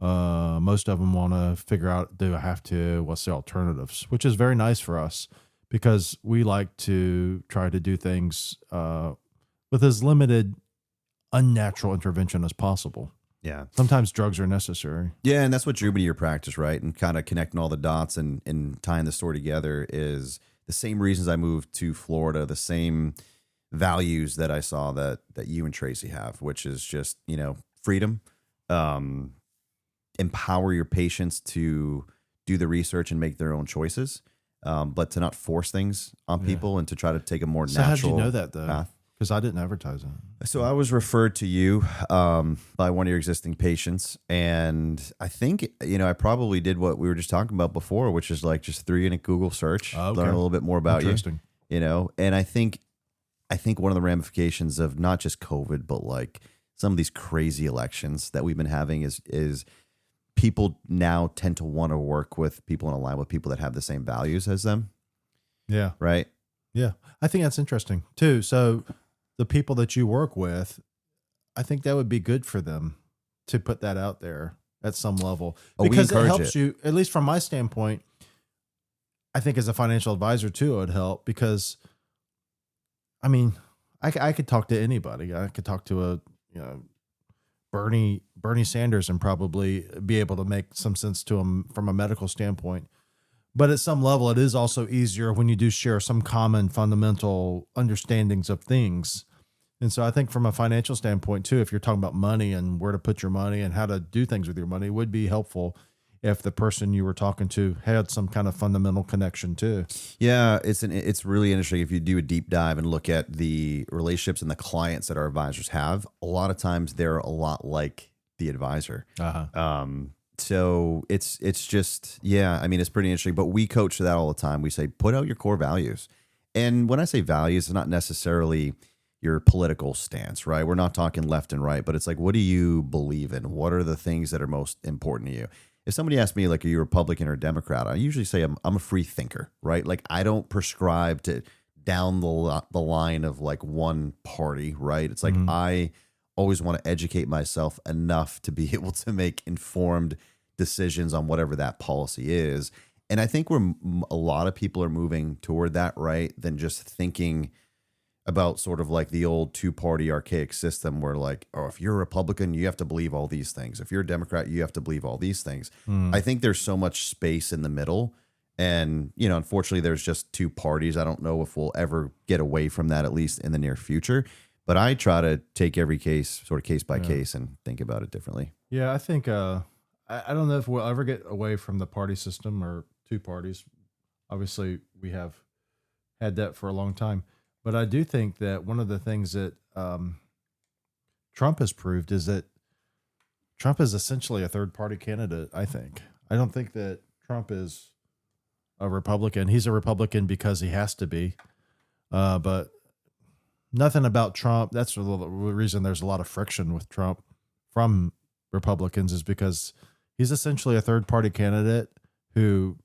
Most of them want to figure out, do I have to, what's the alternatives, which is very nice for us because we like to try to do things with as limited unnatural intervention as possible. Yeah. Sometimes drugs are necessary. Yeah, and that's what drew me to your practice, right? And kind of connecting all the dots and tying the story together is the same reasons I moved to Florida, the same values that I saw that you and Tracy have, which is just, you know, freedom, empower your patients to do the research and make their own choices, but to not force things on people and to try to take a more natural How'd you know that, though? path. Because I didn't advertise it. So I was referred to you by one of your existing patients, and I think I probably did what we were just talking about before, which is like just threw you in a Google search, Oh, okay. learn a little bit more about you. Interesting. And I think one of the ramifications of not just COVID, but like some of these crazy elections that we've been having is people now tend to want to work with people and align with people that have the same values as them. Yeah. Right. Yeah. I think that's interesting too. So the people that you work with, I think that would be good for them to put that out there at some level, because it helps you, at least from my standpoint. I think as a financial advisor too, it would help because, I mean, I could talk to anybody. I could talk to Bernie Sanders and probably be able to make some sense to him from a medical standpoint. But at some level, it is also easier when you do share some common fundamental understandings of things. And so I think from a financial standpoint too, if you're talking about money and where to put your money and how to do things with your money, it would be helpful if the person you were talking to had some kind of fundamental connection too. Yeah, it's really interesting if you do a deep dive and look at the relationships and the clients that our advisors have. A lot of times they're a lot like the advisor. So it's just, I mean, it's pretty interesting, but we coach that all the time. We say, put out your core values. And when I say values, it's not necessarily your political stance, right? We're not talking left and right, but it's like, what do you believe in? What are the things that are most important to you? If somebody asks me, like, are you Republican or Democrat? I usually say I'm a free thinker, right? Like, I don't prescribe to down the line of like one party, right? It's like, I always want to educate myself enough to be able to make informed decisions on whatever that policy is. And I think a lot of people are moving toward that, right? Than just thinking about sort of like the old two-party archaic system where like, oh, if you're a Republican, you have to believe all these things. If you're a Democrat, you have to believe all these things. I think there's so much space in the middle. And, unfortunately, there's just two parties. I don't know if we'll ever get away from that, at least in the near future. But I try to take every case sort of case by case and think about it differently. Yeah, I think I don't know if we'll ever get away from the party system or two parties. Obviously, we have had that for a long time. But I do think that one of the things that Trump has proved is that Trump is essentially a third-party candidate, I think. I don't think that Trump is a Republican. He's a Republican because he has to be. But nothing about Trump. That's the reason there's a lot of friction with Trump from Republicans is because he's essentially a third-party candidate who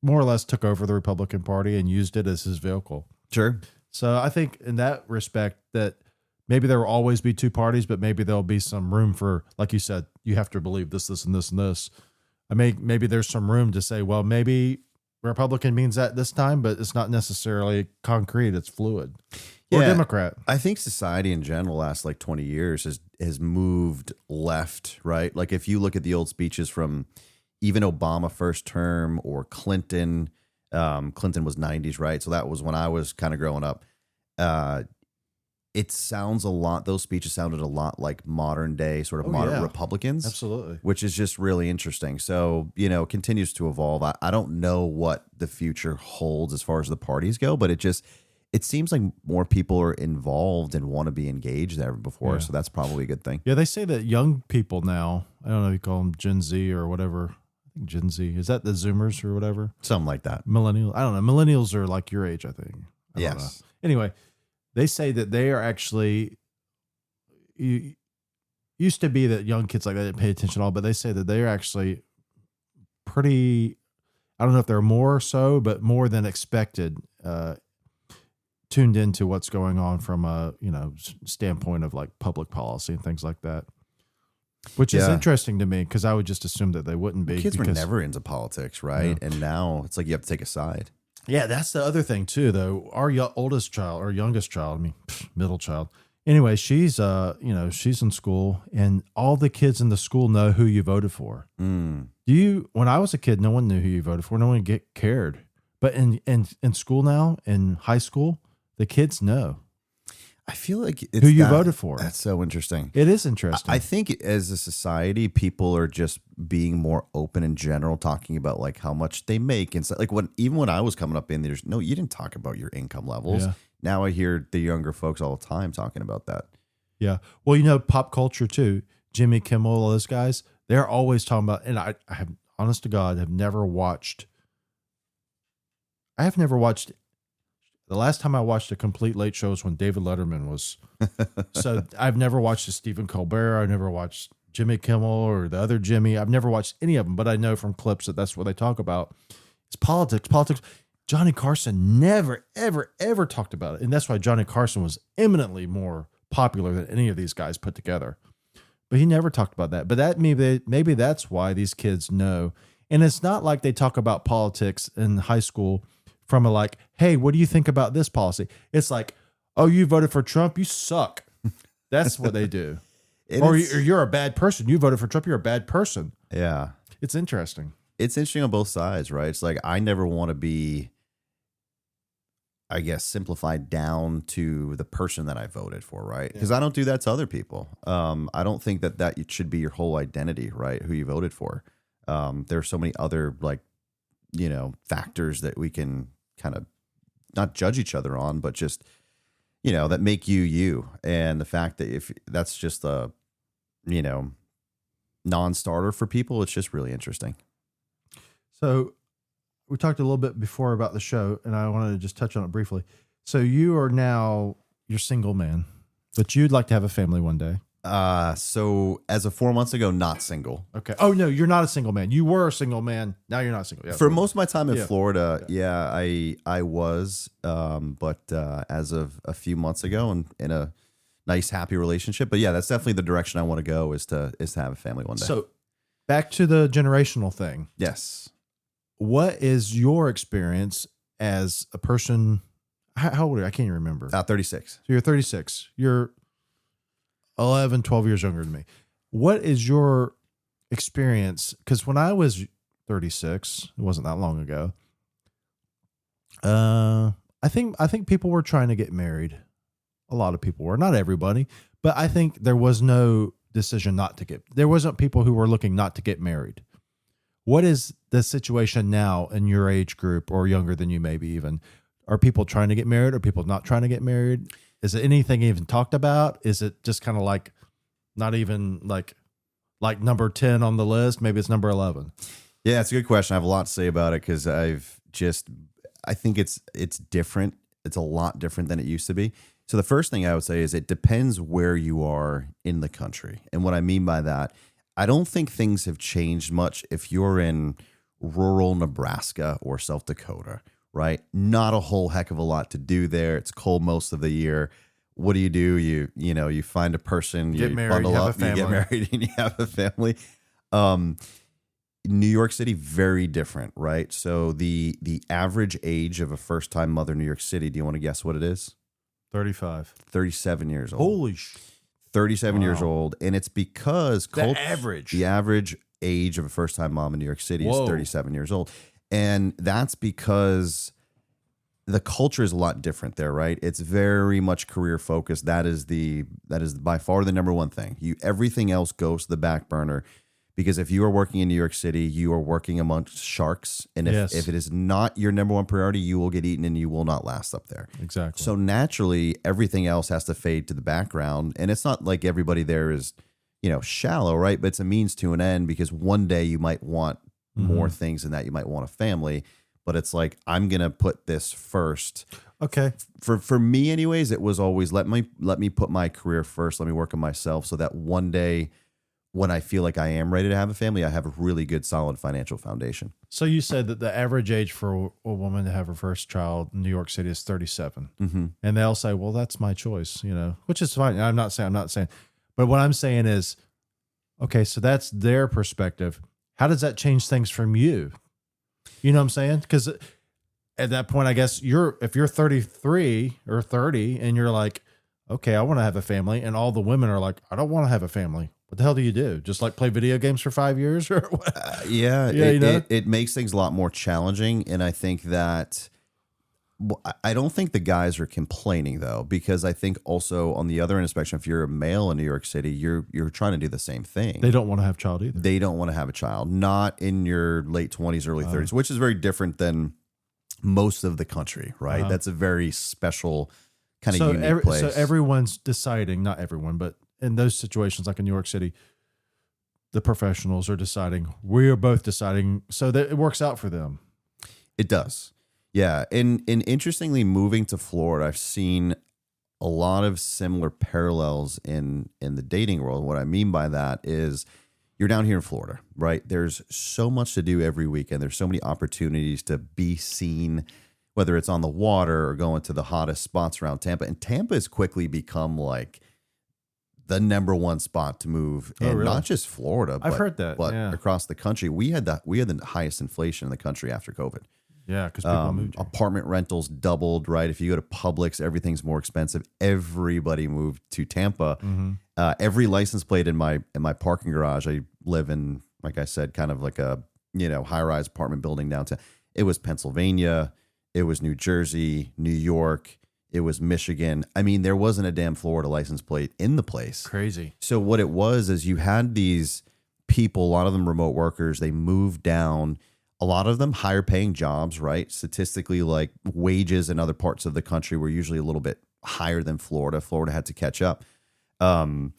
more or less took over the Republican Party and used it as his vehicle. Sure. So I think in that respect that maybe there will always be two parties, but maybe there'll be some room for, like you said, you have to believe this, this, and this, and this. Maybe there's some room to say, well, maybe Republican means that this time, but it's not necessarily concrete. It's fluid. Or Democrat. I think society in general, last like 20 years has moved left, right? Like if you look at the old speeches from even Obama first term or Clinton. Clinton was 90s, right? So that was when I was kind of growing up. It sounds a lot, those speeches sounded a lot like modern day sort of modern Republicans. Absolutely. Which is just really interesting. So, it continues to evolve. I don't know what the future holds as far as the parties go, but it seems like more people are involved and want to be engaged than ever before. Yeah. So that's probably a good thing. Yeah, they say that young people now, I don't know if you call them Gen Z or whatever. Gen Z, is that the Zoomers or whatever? Something like that. Millennials. I don't know. Millennials are like your age, I think. I don't know. Anyway, they say that they are actually, used to be that young kids like they didn't pay attention at all, but they say that they are actually pretty, I don't know if they're more so, but more than expected, tuned into what's going on from a, standpoint of like public policy and things like that. Which is interesting to me because I would just assume that they wouldn't be. Kids were never into politics, right? Yeah. And now it's like you have to take a side. Yeah, that's the other thing too, though. Our oldest child or youngest child, middle child. Anyway, she's she's in school, and all the kids in the school know who you voted for. When I was a kid, no one knew who you voted for. No one cared. But in school now, in high school, the kids know. I feel like it's who you voted for. That's so interesting. It is interesting. I think as a society, people are just being more open in general, talking about like how much they make and stuff. Like even when I was coming up in there's you didn't talk about your income levels. Yeah. Now I hear the younger folks all the time talking about that. Yeah. Well, pop culture too. Jimmy Kimmel, all those guys, they're always talking about, and I have, honest to God, have never watched. I have never watched. The last time I watched a complete late show was when David Letterman was. So I've never watched a Stephen Colbert. I've never watched Jimmy Kimmel or the other Jimmy. I've never watched any of them, but I know from clips that that's what they talk about. It's politics, politics. Johnny Carson never, ever, ever talked about it. And that's why Johnny Carson was eminently more popular than any of these guys put together. But he never talked about that. But that maybe that's why these kids know. And it's not like they talk about politics in high school from a like, hey, what do you think about this policy? It's like, oh, you voted for Trump, you suck. That's what they do. Or you're a bad person. You voted for Trump, you're a bad person. Yeah. It's interesting. It's interesting on both sides, right? It's like I never want to be, I guess, simplified down to the person that I voted for, right? Because I don't do that to other people. I don't think that should be your whole identity, right? Who you voted for. There are so many other factors that we can kind of not judge each other on, but just, that make you. And the fact that if that's just a, non-starter for people, it's just really interesting. So we talked a little bit before about the show, and I wanted to just touch on it briefly. So you're single man, but you'd like to have a family one day. So as of 4 months ago, not single. Okay. Oh no, you're not a single man. You were a single man. Now you're not single. Yeah, For most of my time in Florida, I was, but as of a few months ago, and in a nice, happy relationship. But yeah, that's definitely the direction I want to go is to have a family one day. So back to the generational thing. Yes. What is your experience as a person? How old are you? I can't even remember. 36. So you're 36. You're 11, 12 years younger than me. What is your experience? Because when I was 36, it wasn't that long ago. I think people were trying to get married. A lot of people were, not everybody, but I think there was no decision not to get. There wasn't people who were looking not to get married. What is the situation now in your age group or younger than you, maybe even? Are people trying to get married? Are people not trying to get married? Is it anything even talked about? Is it just kind of like not even like number 10 on the list? Maybe it's number 11. Yeah, it's a good question. I have a lot to say about it because I think it's different. It's a lot different than it used to be. So the first thing I would say is it depends where you are in the country. And what I mean by that, I don't think things have changed much if you're in rural Nebraska or South Dakota, right? Not a whole heck of a lot to do there. It's cold most of the year. What do? You find a person, get you married, bundle you have up, a family. you get married, and you have a family. New York City, very different, right? So the average age of a first-time mother in New York City, do you want to guess what it is? 35. 37 years old. Holy 37 years old. And it's because The average age of a first-time mom in New York City Whoa. is 37 years old. And that's because the culture is a lot different there, right? It's very much career focused. That is by far the number one thing. Everything else goes to the back burner. Because if you are working in New York City, you are working amongst sharks. And if it is not your number one priority, you will get eaten and you will not last up there. Exactly. So naturally, everything else has to fade to the background. And it's not like everybody there is, shallow, right? But it's a means to an end because one day you might want more things than that. You might want a family. But it's like, I'm going to put this first. Okay. For me anyways, it was always let me put my career first. Let me work on myself so that one day when I feel like I am ready to have a family, I have a really good, solid financial foundation. So you said that the average age for a woman to have her first child in New York City is 37. Mm-hmm. And they'll say, well, that's my choice, which is fine. I'm not saying, but what I'm saying is, okay, so that's their perspective. How does that change things from you? You know what I'm saying? Because at that point, I guess if you're 33 or 30 and you're like, okay, I want to have a family. And all the women are like, I don't want to have a family. What the hell do you do? Just like play video games for 5 years or what? Yeah, it makes things a lot more challenging. And I think that Well, I don't think the guys are complaining though, because I think also on the other end of the spectrum, if you're a male in New York City, you're trying to do the same thing. They don't want to have a child either. They don't want to have a child, not in your late 20s, early 30s, which is very different than most of the country, right? That's a very special kind of unique place. So everyone's deciding, not everyone, but in those situations, like in New York City, the professionals are deciding. We are both deciding, so that it works out for them. It does. Yeah. And interestingly, moving to Florida, I've seen a lot of similar parallels in the dating world. What I mean by that is you're down here in Florida, right? There's so much to do every weekend. There's so many opportunities to be seen, whether it's on the water or going to the hottest spots around Tampa. And Tampa has quickly become like the number one spot to move in, really? not just Florida, I've heard that, but yeah. across the country. We had the highest inflation in the country after COVID. Yeah, because people moved here. Apartment rentals doubled, right? If you go to Publix, everything's more expensive. Everybody moved to Tampa. Every license plate in my parking garage. I live in, like I said, kind of like a high-rise apartment building downtown. It was Pennsylvania, it was New Jersey, New York, it was Michigan. I mean, there wasn't a damn Florida license plate in the place. Crazy. So what it was is you had these people, a lot of them remote workers. They moved down. A lot of them higher paying jobs, right? Statistically, like wages in other parts of the country were usually a little bit higher than Florida. Florida had to catch up. And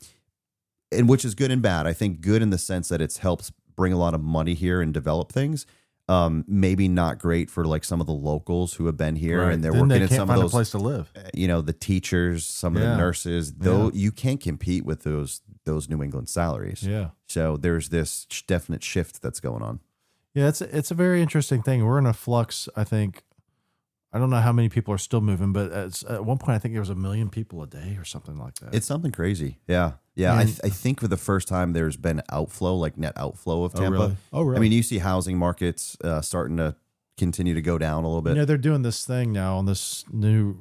which is good and bad. I think good in the sense that it's helped bring a lot of money here and develop things. Maybe not great for like some of the locals who have been here and they're then working they in can't some find of those, a place to live. the teachers, some of the nurses, though you can't compete with those New England salaries. Yeah. So there's this definite shift that's going on. Yeah, it's a very interesting thing. We're in a flux, I think. I don't know how many people are still moving, but at one point, I think there was 1 million people a day or something like that. It's something crazy. Yeah. Yeah. I think for the first time, there's been outflow, like net outflow of Tampa. Really? Oh, really? I mean, you see housing markets starting to continue to go down a little bit. They're doing this thing now on the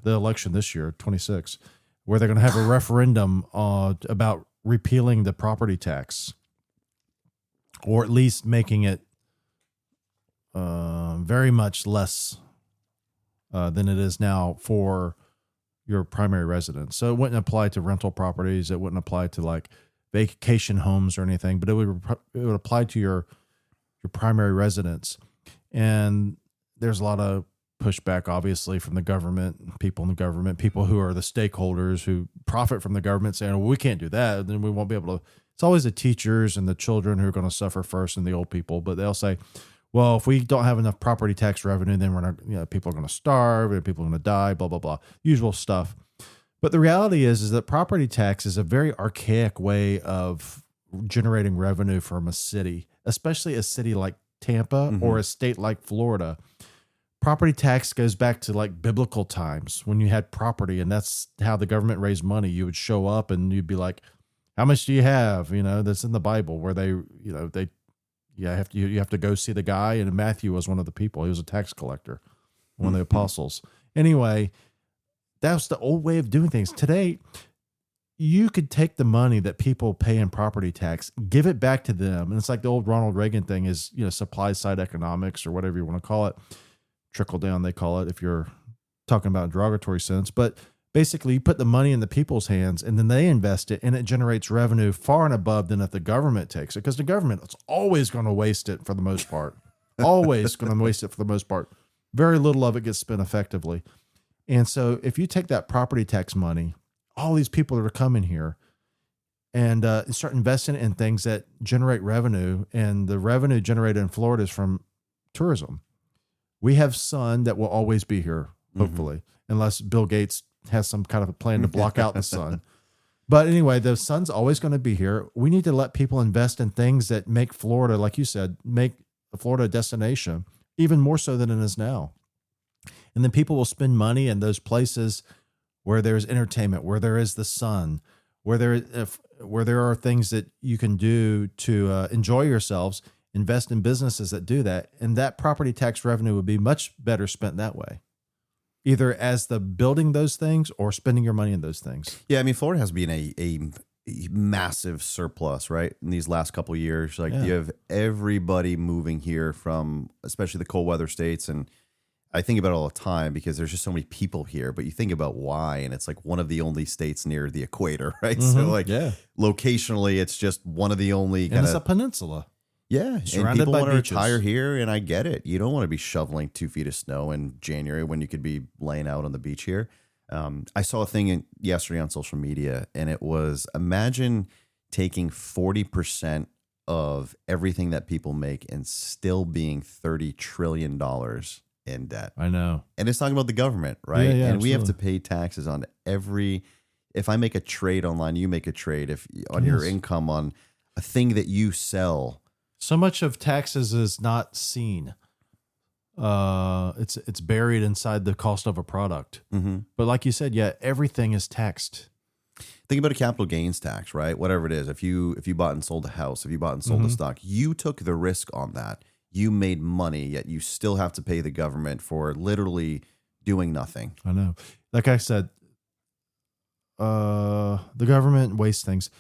election this year, 26, where they're going to have a referendum about repealing the property tax, or at least making it very much less than it is now for your primary residence. So it wouldn't apply to rental properties. It wouldn't apply to like vacation homes or anything, but it would apply to your primary residence. And there's a lot of pushback, obviously, from the government, people in the government, people who are the stakeholders who profit from the government saying, well, we can't do that. Then we won't be able to. It's always the teachers and the children who are going to suffer first and the old people, but they'll say, well, if we don't have enough property tax revenue, then we're not, people are going to starve and people are going to die, blah, blah, blah, usual stuff. But the reality is that property tax is a very archaic way of generating revenue from a city, especially a city like Tampa or a state like Florida. Property tax goes back to like biblical times when you had property, and that's how the government raised money. You would show up and you'd be like, how much do you have? That's in the Bible where you have to go see the guy, and Matthew was one of the people. He was a tax collector, one of the apostles. Anyway, that's the old way of doing things. Today, you could take the money that people pay in property tax, give it back to them, and it's like the old Ronald Reagan thing is, supply side economics or whatever you want to call it. Trickle down, they call it, if you're talking about a derogatory sense. But basically, you put the money in the people's hands, and then they invest it, and it generates revenue far and above than if the government takes it, because the government is always going to waste it for the most part. Always going to waste it for the most part. Very little of it gets spent effectively. And so if you take that property tax money, all these people that are coming here, and start investing in things that generate revenue, and the revenue generated in Florida is from tourism. We have sun that will always be here, hopefully, unless Bill Gates has some kind of a plan to block out the sun. But anyway, the sun's always going to be here. We need to let people invest in things that make Florida, like you said, make Florida a destination, even more so than it is now. And then people will spend money in those places where there's entertainment, where there is the sun, where there are things that you can do to enjoy yourselves, invest in businesses that do that. And that property tax revenue would be much better spent that way, either as the building those things or spending your money in those things. Yeah, I mean, Florida has been a massive surplus, right? In these last couple of years, you have everybody moving here from, especially the cold weather states, and I think about it all the time because there's just so many people here, but you think about why, and it's like one of the only states near the equator, right? So like locationally, it's just one of the only And kind it's a of, peninsula. yeah. And surrounded people by want to beaches. retire here, and I get it. You don't want to be shoveling 2 feet of snow in January when you could be laying out on the beach here. I saw a thing yesterday on social media, and it was, imagine taking 40% of everything that people make and still being $30 trillion in debt. I know. And it's talking about the government, right? Yeah, and we have to absolutely. pay taxes on every, if I make a trade online, you make a trade if on your Yes. income on a thing that you sell. So much of taxes is not seen. It's buried inside the cost of a product. Mm-hmm. But like you said, yeah, everything is taxed. Think about a capital gains tax, right? Whatever it is. If you bought and sold a house, if you bought and sold a stock, you took the risk on that. You made money, yet you still have to pay the government for literally doing nothing. I know. Like I said, the government wastes things.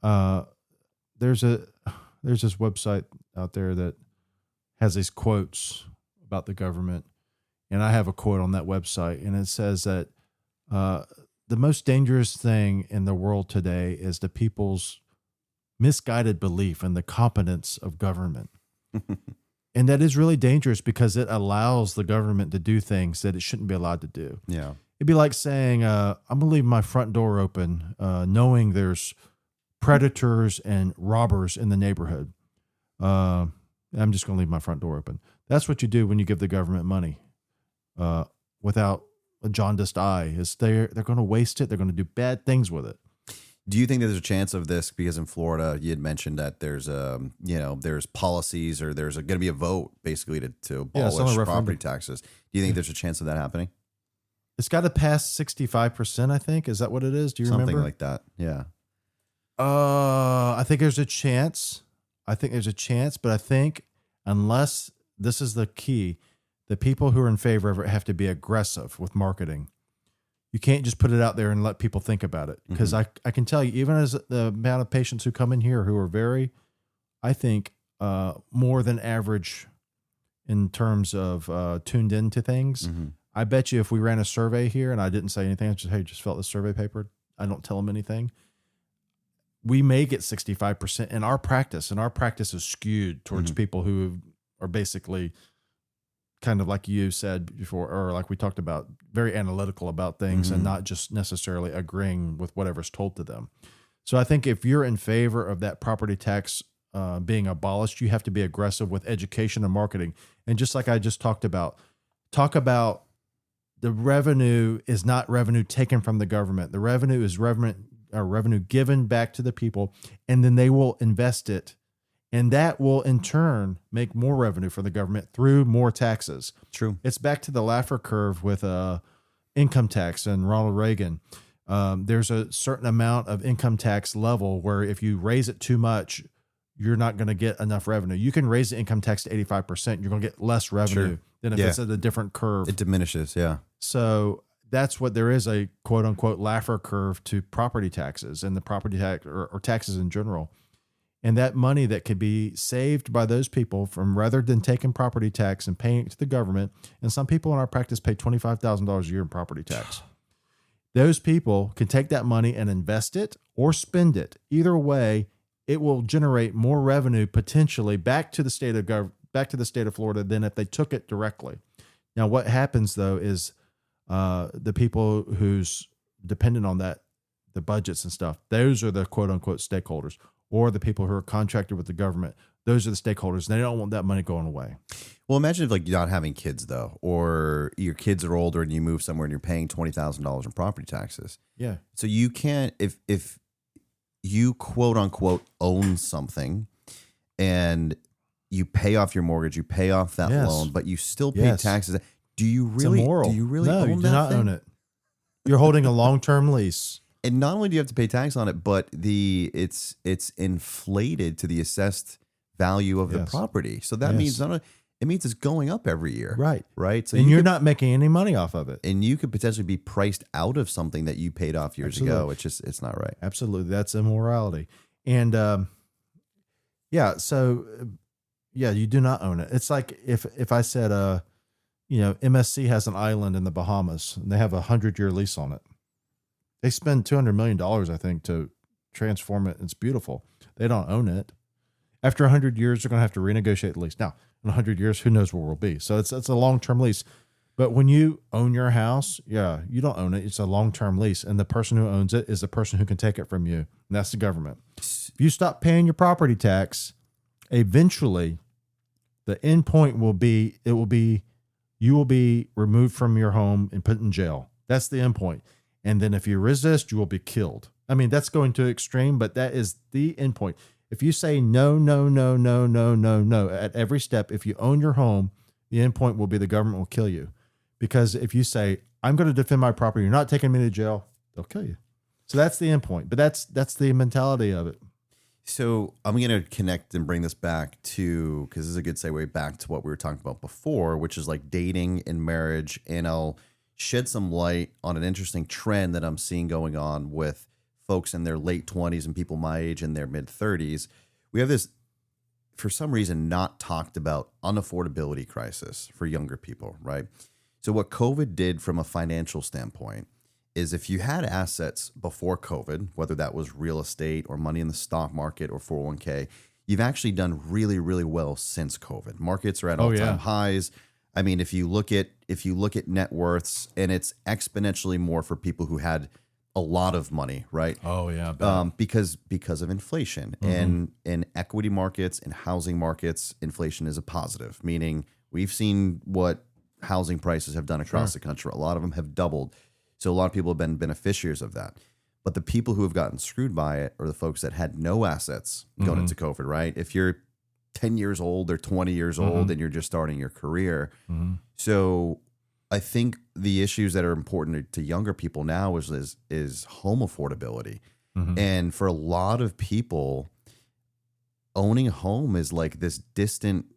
There's this website out there that has these quotes about the government, and I have a quote on that website, and it says that the most dangerous thing in the world today is the people's misguided belief in the competence of government. And that is really dangerous because it allows the government to do things that it shouldn't be allowed to do. Yeah. It'd be like saying, I'm going to leave my front door open, knowing there's predators and robbers in the neighborhood. I'm just going to leave my front door open. That's what you do when you give the government money without a jaundiced eye. Is they're going to waste it. They're going to do bad things with it. Do you think that there's a chance of this? Because in Florida, you had mentioned that there's there's policies or there's going to be a vote basically to it's on a abolish referendum. property taxes. Do you think there's a chance of that happening? It's got to pass 65%, I think. Is that what it is? Do you Something remember? like that. Yeah. I think there's a chance. But I think unless this is the key, the people who are in favor of it have to be aggressive with marketing. You can't just put it out there and let people think about it. Because I can tell you, even as the amount of patients who come in here who are very, I think, more than average in terms of tuned into things. Mm-hmm. I bet you if we ran a survey here and I didn't say anything, I just, hey, just fill out the survey paper. I don't tell them anything. We may get 65% in our practice, and our practice is skewed towards people who are basically kind of like you said before, or like we talked about, very analytical about things and not just necessarily agreeing with whatever's told to them. So I think if you're in favor of that property tax being abolished, you have to be aggressive with education and marketing. And just like I just talk about the revenue is not revenue taken from the government. The revenue is revenue given back to the people, and then they will invest it. And that will in turn make more revenue for the government through more taxes. True. It's back to the Laffer curve with income tax and Ronald Reagan. There's a certain amount of income tax level where if you raise it too much, you're not going to get enough revenue. You can raise the income tax to 85%. You're going to get less revenue than if it's at a different curve. It diminishes. Yeah. So that's what there is, a quote unquote Laffer curve to property taxes and the property tax or taxes in general. And that money that could be saved by those people from rather than taking property tax and paying it to the government. And some people in our practice pay $25,000 a year in property tax. Those people can take that money and invest it or spend it. Either way, it will generate more revenue potentially back to the state of Florida than if they took it directly. Now, what happens though is the people who's dependent on that, the budgets and stuff, those are the quote unquote stakeholders, or the people who are contracted with the government. Those are the stakeholders. They don't want that money going away. Well, imagine if like you're not having kids though, or your kids are older and you move somewhere and you're paying $20,000 in property taxes. Yeah. So you can't, if you quote unquote own something and you pay off your mortgage, you pay off that loan, but you still pay taxes. Do you really? It's immoral. Do you really? No, own you do that not thing? own it. You're holding a long-term lease. And not only do you have to pay tax on it, but it's inflated to the assessed value of the property. So that means it means it's going up every year. Right. Right. So and you're not making any money off of it. And you could potentially be priced out of something that you paid off years ago. It's not right. Absolutely. That's immorality. And you do not own it. It's like if I said, MSC has an island in the Bahamas and they have a 100-year lease on it. They spend $200 million, I think, to transform it. It's beautiful. They don't own it. After 100 years, they're going to have to renegotiate the lease. Now, in 100 years, who knows where we'll be. So it's a long-term lease. But when you own your house, you don't own it. It's a long-term lease. And the person who owns it is the person who can take it from you. And that's the government. If you stop paying your property tax, eventually the end point will be, you will be removed from your home and put in jail. That's the end point. And then if you resist, you will be killed. I mean, that's going to extreme, but that is the end point. If you say no, no, no, no, no, no, no at every step, if you own your home, the end point will be the government will kill you. Because if you say, I'm going to defend my property, you're not taking me to jail, they'll kill you. So that's the end point. But that's the mentality of it. So I'm going to connect and bring this back to, because this is a good segue back to what we were talking about before, which is like dating and marriage. And I'll shed some light on an interesting trend that I'm seeing going on with folks in their late 20s and people my age in their mid 30s. We have this, for some reason, not talked about unaffordability crisis for younger people, right? So what COVID did from a financial standpoint is if you had assets before COVID, whether that was real estate or money in the stock market or 401k, you've actually done really, really well since COVID. Markets are at all-time highs. I mean, if you look at net worths, and it's exponentially more for people who had a lot of money, right? Oh yeah, because of inflation. And in equity markets and housing markets, inflation is a positive, meaning we've seen what housing prices have done across the country. A lot of them have doubled. So a lot of people have been beneficiaries of that. But the people who have gotten screwed by it are the folks that had no assets going into COVID, right? If you're 10 years old or 20 years old and you're just starting your career. So I think the issues that are important to younger people now is home affordability. And for a lot of people, owning a home is like this distant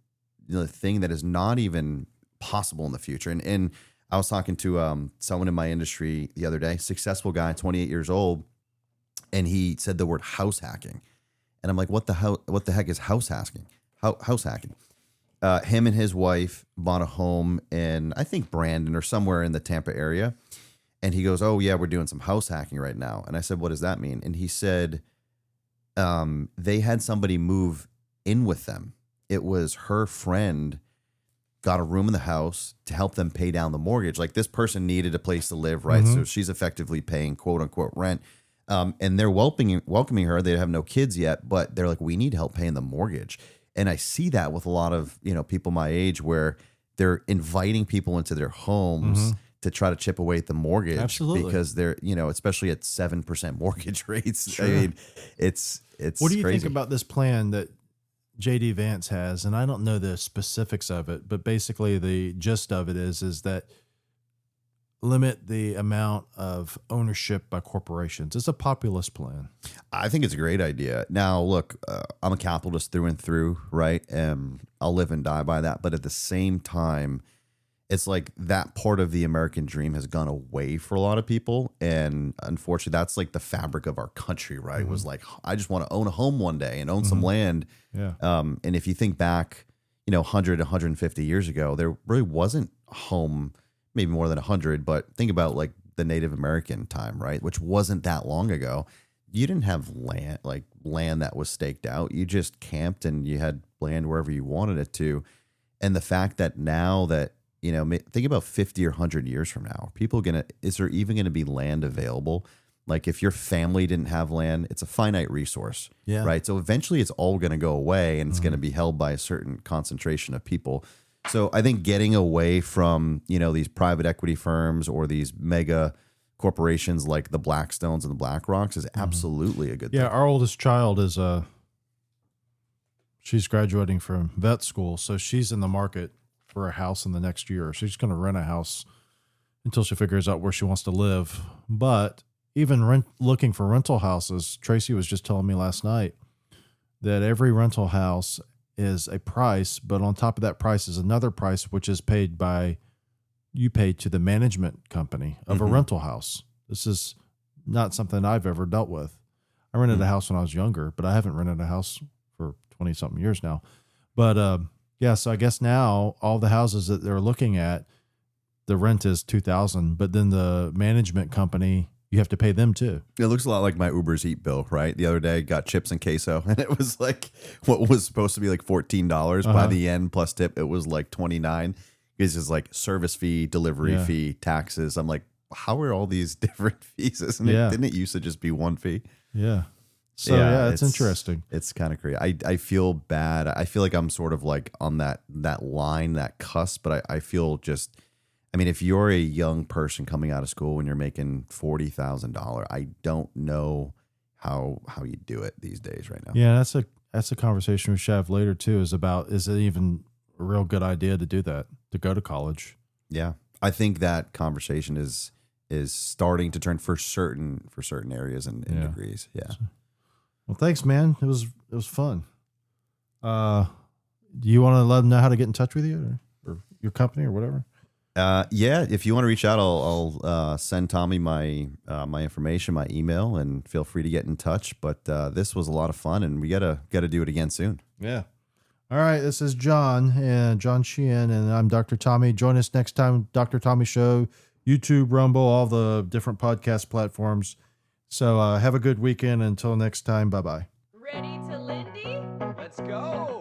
thing that is not even possible in the future. And I was talking to someone in my industry the other day, successful guy, 28 years old, and he said the word house hacking. And I'm like, what the heck is house hacking? House hacking. Him and his wife bought a home in, I think, Brandon or somewhere in the Tampa area. And he goes, oh, yeah, we're doing some house hacking right now. And I said, what does that mean? And he said they had somebody move in with them. It was her friend got a room in the house to help them pay down the mortgage. Like this person needed a place to live, right? So she's effectively paying quote unquote rent. And they're welcoming her. They have no kids yet, but they're like, we need help paying the mortgage. And I see that with a lot of, people my age where they're inviting people into their homes to try to chip away at the mortgage. Absolutely. Because they're, especially at 7% mortgage rates. Sure. I mean, it's what do you crazy. think about this plan that JD Vance has? And I don't know the specifics of it, but basically the gist of it is that limit the amount of ownership by corporations. It's a populist plan. I think it's a great idea. Now, look, I'm a capitalist through and through, right? I'll live and die by that. But at the same time, it's like that part of the American dream has gone away for a lot of people. And unfortunately, that's like the fabric of our country, right? It was like, I just want to own a home one day and own some land. Yeah. And if you think back, 100, 150 years ago, there really wasn't a home, maybe more than 100, but think about like the Native American time, right? Which wasn't that long ago. You didn't have land that was staked out. You just camped and you had land wherever you wanted it to. And the fact that now that, think about 50 or 100 years from now, is there even going to be land available? Like if your family didn't have land, it's a finite resource, right? So eventually it's all going to go away and it's going to be held by a certain concentration of people. So I think getting away from, these private equity firms or these mega corporations like the Blackstones and the BlackRocks is absolutely a good thing. Yeah, our oldest child is she's graduating from vet school, so she's in the market for a house in the next year. She's going to rent a house until she figures out where she wants to live. But even looking for rental houses, Tracy was just telling me last night that every rental house is a price, but on top of that price is another price, which is you pay to the management company of a rental house. This is not something I've ever dealt with. I rented a house when I was younger, but I haven't rented a house for 20 something years now. But, so I guess now all the houses that they're looking at, the rent is $2,000, but then the management company, you have to pay them too. It looks a lot like my Uber's Eat bill, right? The other day, I got chips and queso, and it was like what was supposed to be like $14. By the end, plus tip, it was like $29. It's just like service fee, delivery fee, taxes. I'm like, how are all these different fees? Didn't it used to just be one fee? Yeah. So yeah, it's interesting. It's kind of crazy. I feel bad. I feel like I'm sort of like on that line, that cusp, but I feel just, I mean, if you're a young person coming out of school and you're making $40,000, I don't know how you do it these days right now. Yeah, that's a conversation we should have later too, is it even a real good idea to do that, to go to college? Yeah. I think that conversation is starting to turn for certain areas and degrees. Yeah. Well, thanks, man. It was fun. Do you want to let them know how to get in touch with you or your company or whatever? Yeah. If you want to reach out, I'll send Tommy my information, my email, and feel free to get in touch. But this was a lot of fun, and we gotta do it again soon. Yeah. All right. This is Jon Sheehan, and I'm Dr. Tommy. Join us next time, Dr. Tommy Show, YouTube, Rumble, all the different podcast platforms. So have a good weekend. Until next time, bye-bye. Ready to Lindy? Let's go.